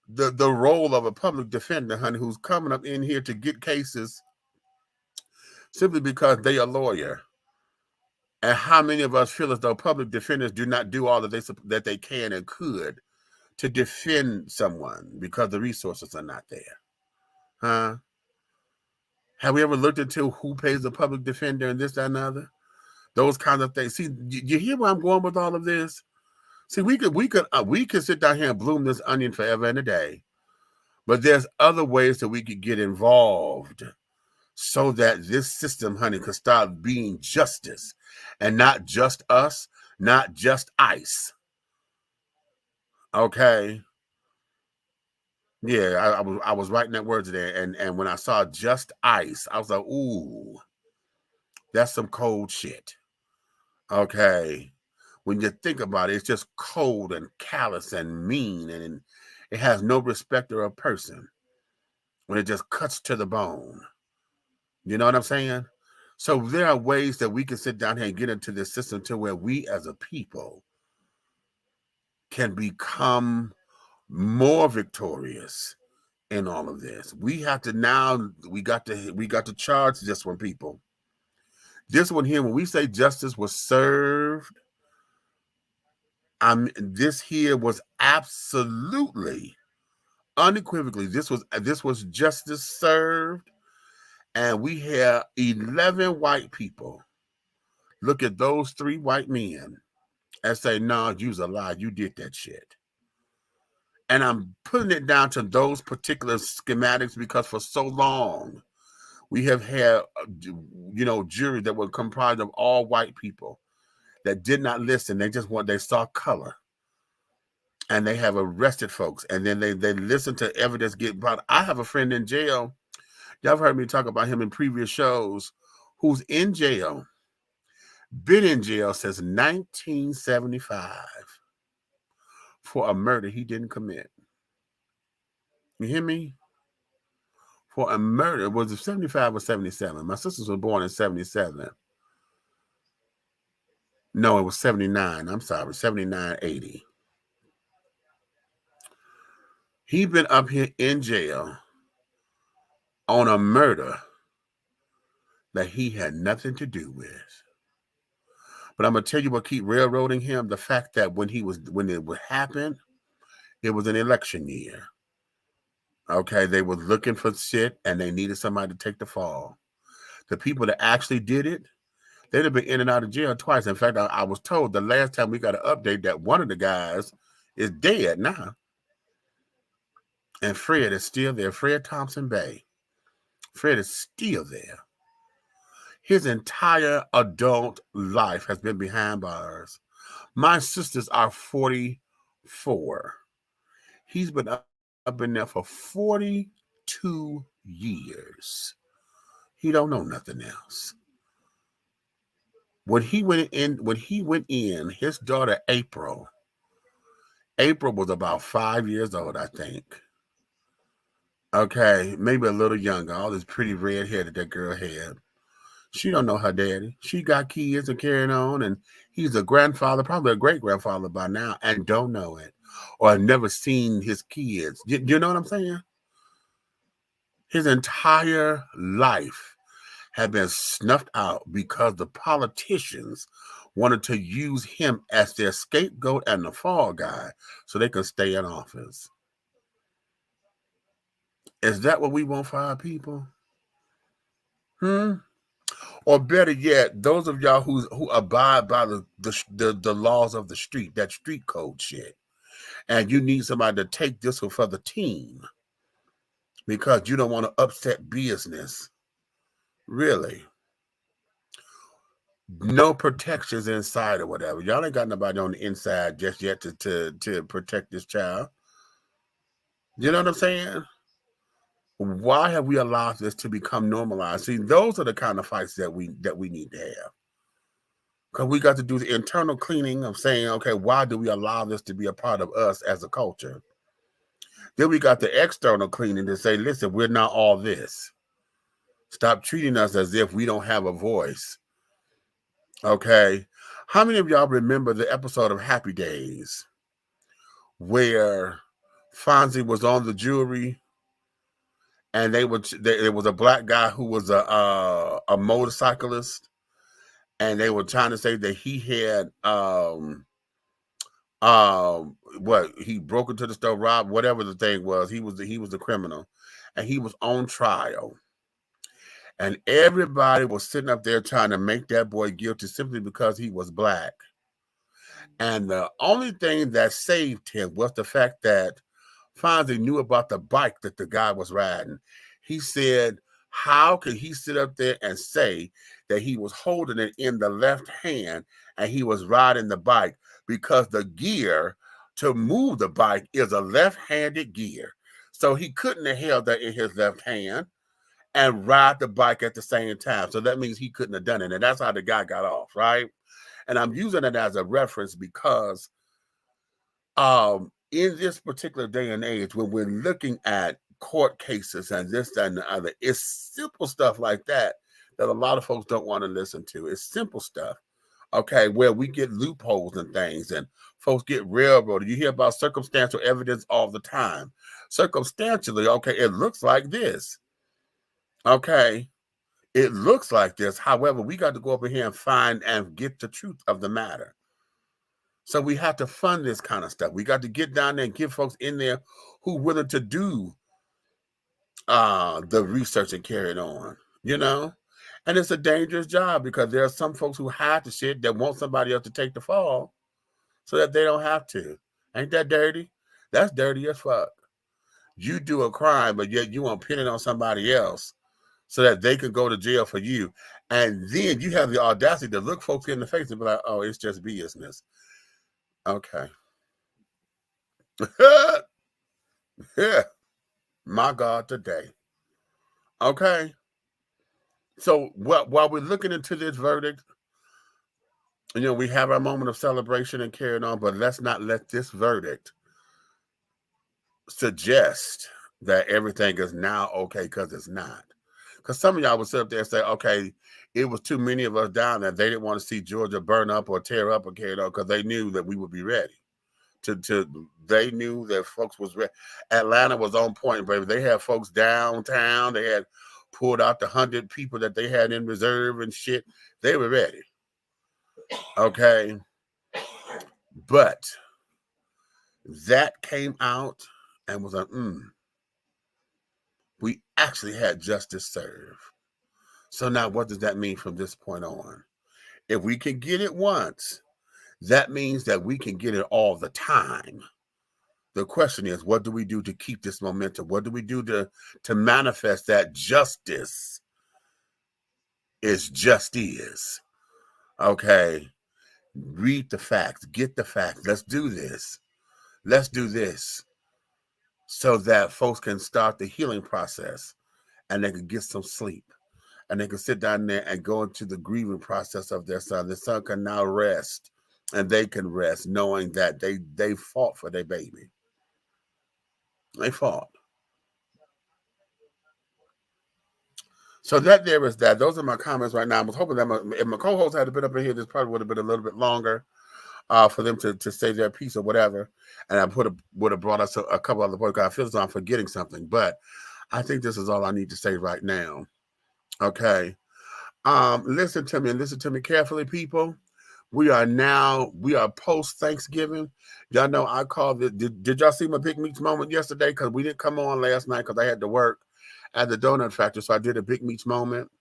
B: The role of a public defender, honey, who's coming up in here to get cases simply because they are a lawyer. And how many of us feel as though public defenders do not do all that they can and could to defend someone because the resources are not there? Huh? Have we ever looked into who pays the public defender and this, that, and the other? Those kinds of things. See, you hear where I'm going with all of this? See, we could sit down here and bloom this onion forever and a day, but there's other ways that we could get involved so that this system, honey, could start being justice and not just us, not just ICE. Okay. Yeah, I was writing that word today, and when I saw just ICE, I was like, ooh, that's some cold shit. Okay. When you think about it, it's just cold and callous and mean, and it has no respect for a person when it just cuts to the bone. You know what I'm saying? So there are ways that we can sit down here and get into this system to where we as a people can become more victorious in all of this. We have to now, we got to charge this one, people. This one here, when we say justice was served, this here was absolutely, unequivocally, this was justice served, and we had 11 white people look at those 3 white men and say, "No, you's a lie. You did that shit." And I'm putting it down to those particular schematics because for so long we have had, you know, juries that were comprised of all white people that did not listen. They saw color. And they have arrested folks, and then they listen to evidence get brought. I have a friend in jail. Y'all have heard me talk about him in previous shows, who's in jail, been in jail since 1975 for a murder he didn't commit. You hear me? For a murder. Was it 75 or 77? My sisters were born in 77. No, it was 79. I'm sorry, 79, 80. He's been up here in jail on a murder that he had nothing to do with. But I'm gonna tell you what keep railroading him: the fact that when it would happen, it was an election year. Okay, they were looking for shit and they needed somebody to take the fall. The people that actually did it, they'd have been in and out of jail twice. In fact, I was told the last time we got an update that one of the guys is dead now. And Fred is still there. Fred Thompson Bay. Fred is still there. His entire adult life has been behind bars. My sisters are 44. He's been up in there for 42 years. He don't know nothing else. When he went in, his daughter April was about 5 years old, I think. Okay, maybe a little younger. All this pretty red hair that girl had. She don't know her daddy. She got kids and carrying on, and he's a grandfather, probably a great-grandfather by now, and don't know it, or have never seen his kids. You know what I'm saying? His entire life had been snuffed out because the politicians wanted to use him as their scapegoat and the fall guy so they could stay in office. Is that what we want for our people? Or better yet, those of y'all who abide by the laws of the street, that street code shit, and you need somebody to take this one for the team because you don't want to upset business. Really? No protections inside or whatever. Y'all ain't got nobody on the inside just yet to protect this child. You know what I'm saying? Why have we allowed this to become normalized? See, those are the kind of fights that we need to have. Because we got to do the internal cleaning of saying, okay, why do we allow this to be a part of us as a culture? Then we got the external cleaning to say, listen, we're not all this. Stop treating us as if we don't have a voice. Okay. How many of y'all remember the episode of Happy Days where Fonzie was on the jury and there was a black guy who was a motorcyclist, and they were trying to say that he had what, he broke into the store, robbed, whatever the thing was. He was the criminal, and he was on trial. And everybody was sitting up there trying to make that boy guilty simply because he was black. And the only thing that saved him was the fact that Fonzie knew about the bike that the guy was riding. He said, how could he sit up there and say that he was holding it in the left hand and he was riding the bike? Because the gear to move the bike is a left-handed gear. So he couldn't have held that in his left hand and ride the bike at the same time. So that means he couldn't have done it. And that's how the guy got off, right? And I'm using it as a reference because in this particular day and age, when we're looking at court cases and this, that, and the other, it's simple stuff like that that a lot of folks don't want to listen to. It's simple stuff, okay, where we get loopholes and things and folks get railroaded. You hear about circumstantial evidence all the time. Circumstantially, okay, it looks like this. Okay, it looks like this. However, we got to go over here and find and get the truth of the matter. So we have to fund this kind of stuff. We got to get down there and get folks in there who are willing to do the research and carry it on, you know? And it's a dangerous job because there are some folks who hide the shit that want somebody else to take the fall so that they don't have to. Ain't that dirty? That's dirty as fuck. You do a crime, but yet you want to pin it on somebody else so that they can go to jail for you. And then you have the audacity to look folks in the face and be like, oh, it's just business. Okay. Yeah. My God, today. Okay. So while we're looking into this verdict, you know, we have our moment of celebration and carrying on, but let's not let this verdict suggest that everything is now okay, because it's not. Because some of y'all would sit up there and say, okay, it was too many of us down there. They didn't want to see Georgia burn up or tear up or carry on because they knew that we would be ready. They knew that folks was ready. Atlanta was on point, baby. They had folks downtown. They had pulled out the 100 people that they had in reserve and shit. They were ready. Okay. But that came out and was like, we actually had justice served. So now what does that mean from this point on? If we can get it once, that means that we can get it all the time. The question is, what do we do to keep this momentum? What do we do to manifest that justice is just is? Okay. Read the facts. Get the facts. Let's do this. Let's do this so that folks can start the healing process and they can get some sleep. And they can sit down there and go into the grieving process of their son. The son can now rest, and they can rest knowing that they fought for their baby. They fought. So that there is that. Those are my comments right now. I was hoping that if my co-host had been up in here, this probably would have been a little bit longer for them to say their piece or whatever. And I would have brought us a couple other points. I feel as though I'm forgetting something, but I think this is all I need to say right now. Okay. Listen to me and listen to me carefully, people. We are post Thanksgiving. Y'all know I called it. Did y'all see my Big Meats moment yesterday? Because we didn't come on last night because I had to work at the donut factory. So I did a Big Meats moment.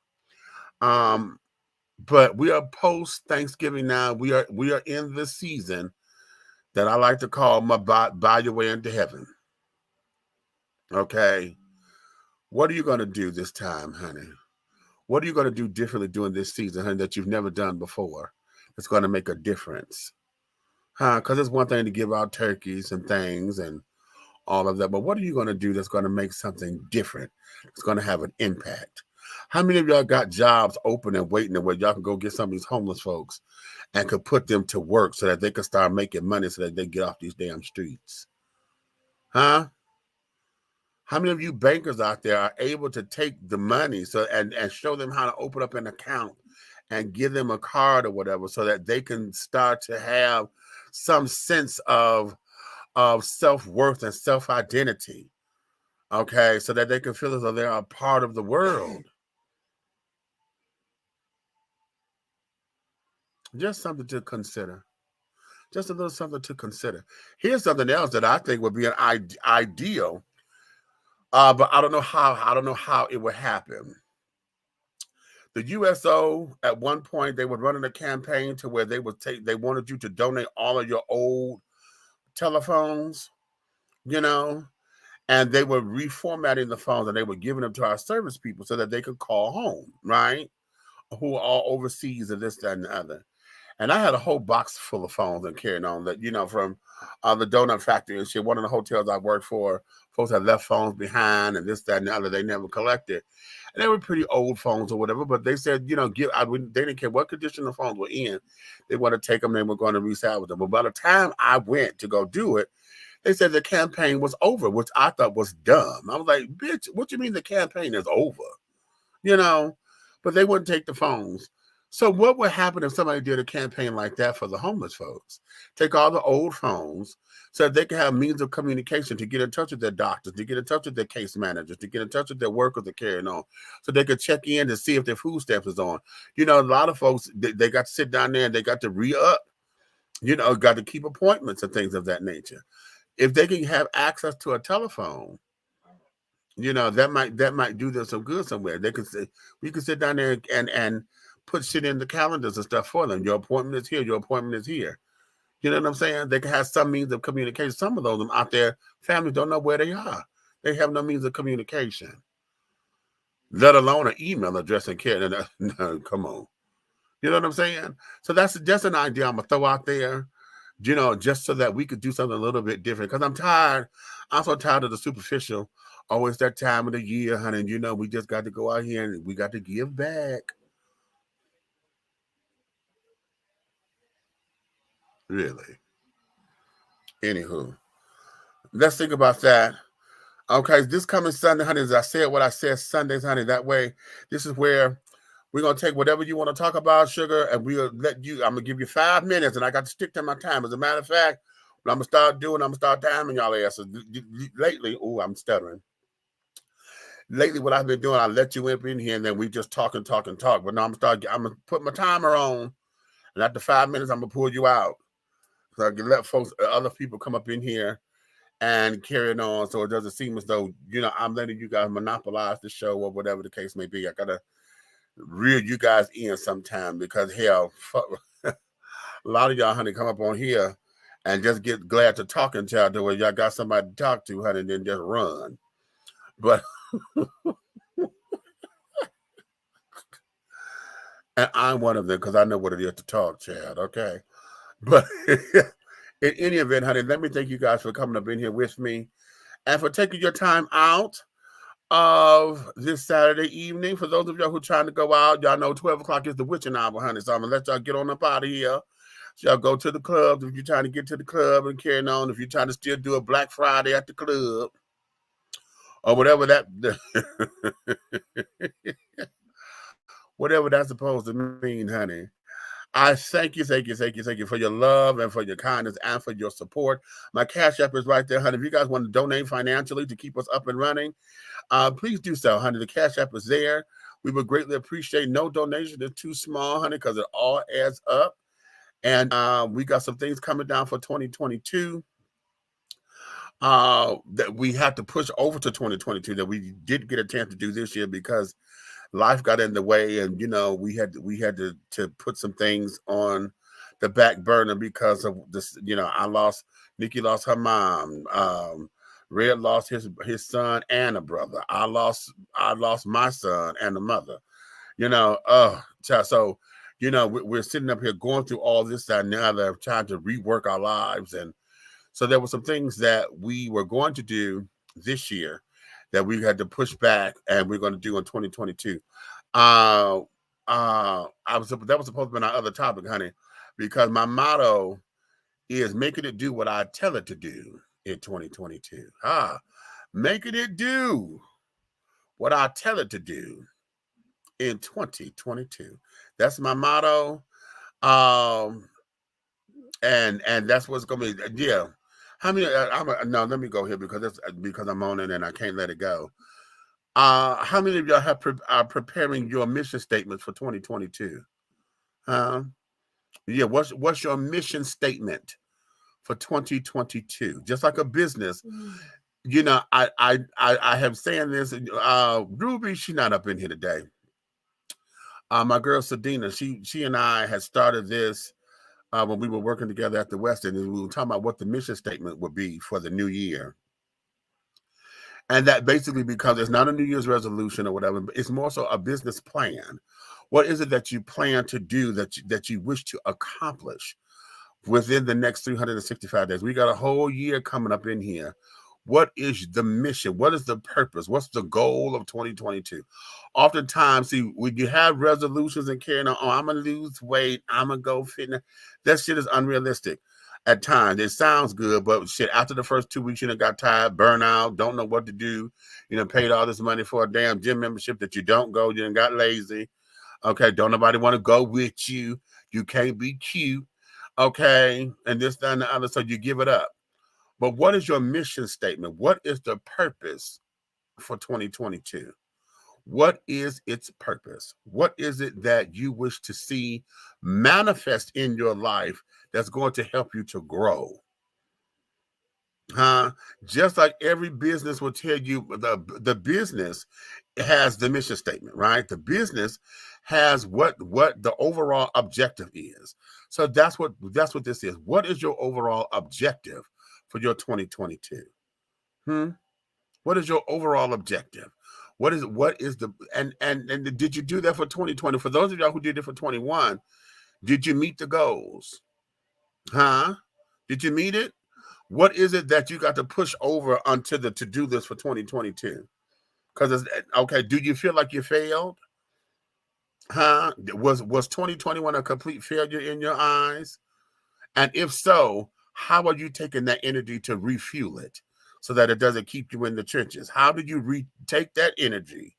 B: But we are post Thanksgiving now. We are in the season that I like to call my buy your way into heaven. Okay. What are you going to do this time, honey? What are you going to do differently during this season, honey, that you've never done before? It's going to make a difference. Because it's one thing to give out turkeys and things and all of that. But what are you going to do that's going to make something different? It's going to have an impact. How many of y'all got jobs open and waiting where y'all can go get some of these homeless folks and could put them to work so that they can start making money so that they get off these damn streets? Huh? How many of you bankers out there are able to take the money and show them how to open up an account and give them a card or whatever so that they can start to have some sense of self-worth and self-identity, okay, so that they can feel as though they're a part of the world? Just something to consider. Just a little something to consider. Here's something else that I think would be an ideal, but I don't know how it would happen. The USO, at one point, they were running a campaign to where they wanted you to donate all of your old telephones, you know, and they were reformatting the phones and they were giving them to our service people so that they could call home, right? Who are all overseas and this, that, and the other. And I had a whole box full of phones and carrying on that, you know, from the donut factory and shit. One of the hotels I worked for, folks had left phones behind and this, that, and the other. They never collected. And they were pretty old phones or whatever, but they said, you know, they didn't care what condition the phones were in. They want to take them, they were going to resalvage them. But by the time I went to go do it, they said the campaign was over, which I thought was dumb. I was like, bitch, what you mean the campaign is over? You know, but they wouldn't take the phones. So what would happen if somebody did a campaign like that for the homeless folks? Take all the old phones so that they can have means of communication to get in touch with their doctors, to get in touch with their case managers, to get in touch with their workers that carrying on, so they could check in to see if their food stamps is on. You know, a lot of folks, they got to sit down there and they got to re-up, you know, got to keep appointments and things of that nature. If they can have access to a telephone, you know, that might do them some good somewhere. They could say, we could sit down there and put shit in the calendars and stuff for them. Your appointment is here. Your appointment is here. You know what I'm saying? They can have some means of communication. Some of those out there, families don't know where they are. They have no means of communication, let alone an email address and care. No, come on. You know what I'm saying? So that's just an idea I'm going to throw out there, you know, just so that we could do something a little bit different. Because I'm tired. I'm so tired of the superficial. Always that time of the year, honey. You know, we just got to go out here and we got to give back. Really. Anywho, let's think about that. Okay, this coming Sunday, honey, as I said what I said Sundays, honey, that way, this is where we're going to take whatever you want to talk about, sugar, and we'll let you, I'm going to give you 5 minutes, and I got to stick to my time. As a matter of fact, what I'm going to start timing y'all asses. Lately, I'm stuttering. Lately, what I've been doing, I let you in here, and then we just talk. But now I'm going to put my timer on, and after 5 minutes, I'm going to pull you out. So I can let folks, other people come up in here and carry it on, so it doesn't seem as though, you know, I'm letting you guys monopolize the show or whatever the case may be. I got to reel you guys in sometime because, hell, a lot of y'all, honey, come up on here and just get glad to talking to y'all to where y'all got somebody to talk to, honey, and then just run. But and I'm one of them because I know what it is to talk, Chad, okay? But in any event, honey, let me thank you guys for coming up in here with me and for taking your time out of this Saturday evening. For those of y'all who are trying to go out, y'all know 12 o'clock is the witching hour, honey. So I'm going to let y'all get on up out of here. So y'all go to the club if you're trying to get to the club and carrying on. If you're trying to still do a Black Friday at the club or whatever that, whatever that's supposed to mean, honey. I thank you for your love and for your kindness and for your support. My Cash App is right there, honey. If you guys want to donate financially to keep us up and running, please do so, honey. The Cash App is there. We would greatly appreciate. No donation is too small, honey, because it all adds up. And we got some things coming down for 2022 that we have to push over to 2022 that we did get a chance to do this year because life got in the way, and you know we had to put some things on the back burner because of this. You know, Nikki lost her mom. Red lost his son and a brother. I lost my son and a mother. You know, so you know we're sitting up here going through all this, that, and the other, trying to rework our lives, and so there were some things that we were going to do this year that we had to push back, and we're going to do in 2022. That was supposed to be our other topic, honey, because my motto is making it do what I tell it to do in 2022. Making it do what I tell it to do in 2022. That's my motto. And that's what's gonna be. Yeah. How many? No, let me go here because I'm on it and I can't let it go. How many of y'all are preparing your mission statements for 2022? Yeah. What's your mission statement for 2022? Just like a business, you know. I have saying this. Ruby, she's not up in here today. My girl Sadina, she and I had started this when we were working together at the West End, and we were talking about what the mission statement would be for the new year. And that basically, because it's not a New Year's resolution or whatever, but it's more so a business plan. What is it that you plan to do that you wish to accomplish within the next 365 days? We got a whole year coming up in here. What is the mission? What is the purpose? What's the goal of 2022? Oftentimes, see, when you have resolutions and carrying on, I'm going to lose weight, I'm going to go fitness, that shit is unrealistic. At times, it sounds good, but shit, after the first 2 weeks, you got tired, burn out, don't know what to do. Paid all this money for a damn gym membership that you don't go. You got lazy. Okay, don't nobody want to go with you. You can't be cute. Okay, and this, that, and the other, so you give it up. But what is your mission statement? What is the purpose for 2022? What is its purpose? What is it that you wish to see manifest in your life that's going to help you to grow? Just like every business will tell you, the business has the mission statement, right? The business has what the overall objective is. So that's what this is. What is your overall objective for your 2022? What is your overall objective? What is the and did you do that for 2020? For those of y'all who did it for 21, did you meet the goals? Did you meet it? What is it that you got to push over onto the to-do list for 2022? Because okay, do you feel like you failed? Was 2021 a complete failure in your eyes? And if so, how are you taking that energy to refuel it so that it doesn't keep you in the trenches? How do you take that energy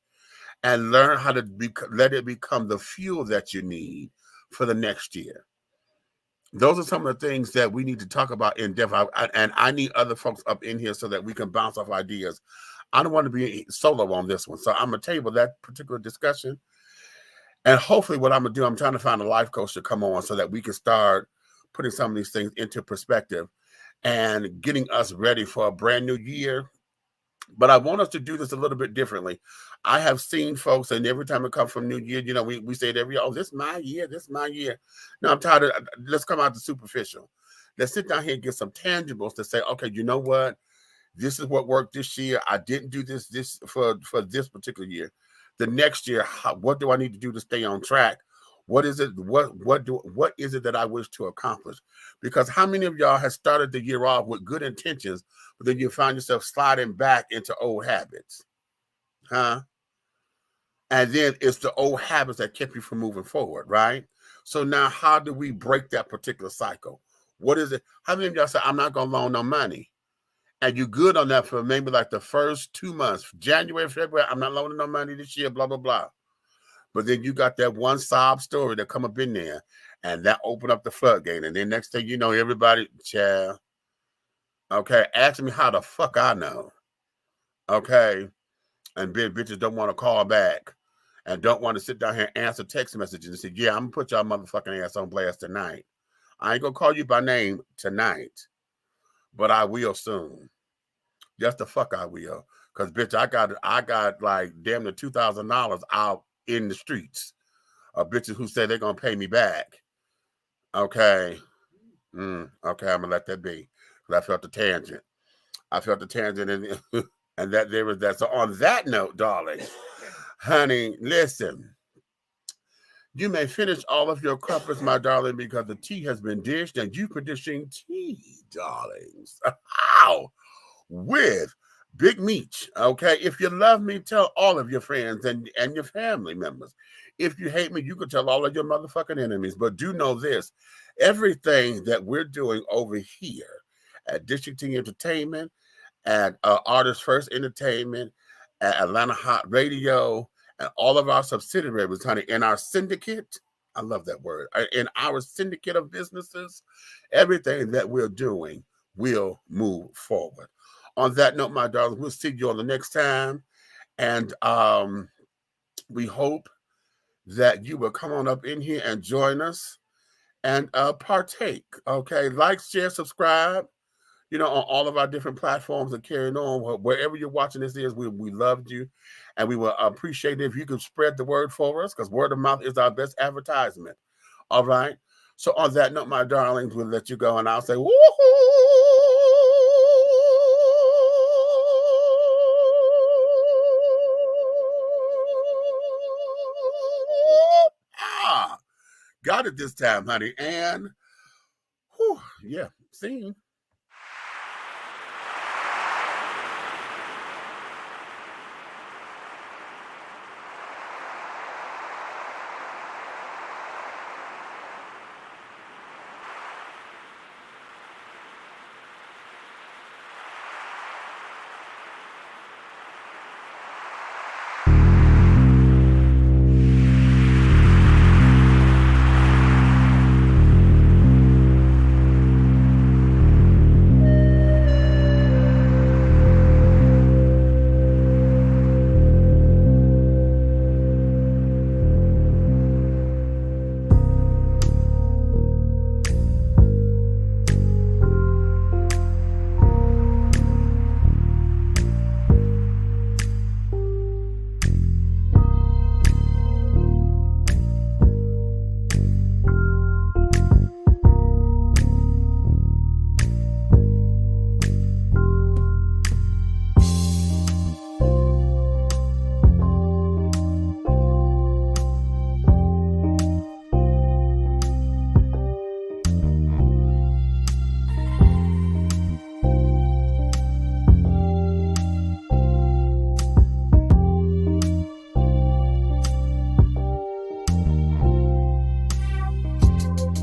B: and learn how to let it become the fuel that you need for the next year? Those are some of the things that we need to talk about in depth. And I need other folks up in here so that we can bounce off ideas. I don't want to be solo on this one. So I'm going to table that particular discussion. And hopefully what I'm going to do, I'm trying to find a life coach to come on so that we can start putting some of these things into perspective and getting us ready for a brand new year. But I want us to do this a little bit differently. I have seen folks, and every time it comes from New Year, we say it every year, oh, this is my year, this is my year. No, I'm tired of, let's come out to superficial. Let's sit down here and get some tangibles to say, okay, you know what? This is what worked this year. I didn't do this for this particular year. The next year, what do I need to do to stay on track? What is it? What is it that I wish to accomplish? Because how many of y'all have started the year off with good intentions, but then you find yourself sliding back into old habits? And then it's the old habits that kept you from moving forward, right? So now how do we break that particular cycle? What is it? How many of y'all say, I'm not going to loan no money? And you're good on that for maybe like the first 2 months, January, February, I'm not loaning no money this year, blah, blah, blah. But then you got that one sob story that come up in there, and that opened up the floodgate. And then next thing you know, everybody, child, okay, ask me how the fuck I know, okay? And bitches don't want to call back and don't want to sit down here and answer text messages and say, yeah, I'm going to put y'all motherfucking ass on blast tonight. I ain't going to call you by name tonight, but I will soon. Just the fuck I will. Because, bitch, I got like damn near $2,000 out in the streets of bitches who say they're going to pay me back. Okay. Okay, I'm going to let that be. Because I felt the tangent. And that there was that. So on that note, darling, honey, listen. You may finish all of your crumpets, my darling, because the tea has been dished and you've been dishing tea, darlings. With Big Meech, okay? If you love me, tell all of your friends and your family members. If you hate me, you can tell all of your motherfucking enemies. But do know this, everything that we're doing over here at District T Entertainment, at Artists First Entertainment, at Atlanta Hot Radio, and all of our subsidiaries, honey, in our syndicate, I love that word, in our syndicate of businesses, everything that we're doing will move forward. On that note, my darling, we'll see you on the next time. And we hope that you will come on up in here and join us and partake. Okay, like, share, subscribe. You know, on all of our different platforms and carrying on. Wherever you're watching this is, we loved you. And we will appreciate it if you can spread the word for us, because word of mouth is our best advertisement. All right. So on that note, my darlings, we'll let you go. And I'll say, woohoo! Got it this time, honey. And, whew, yeah, see you.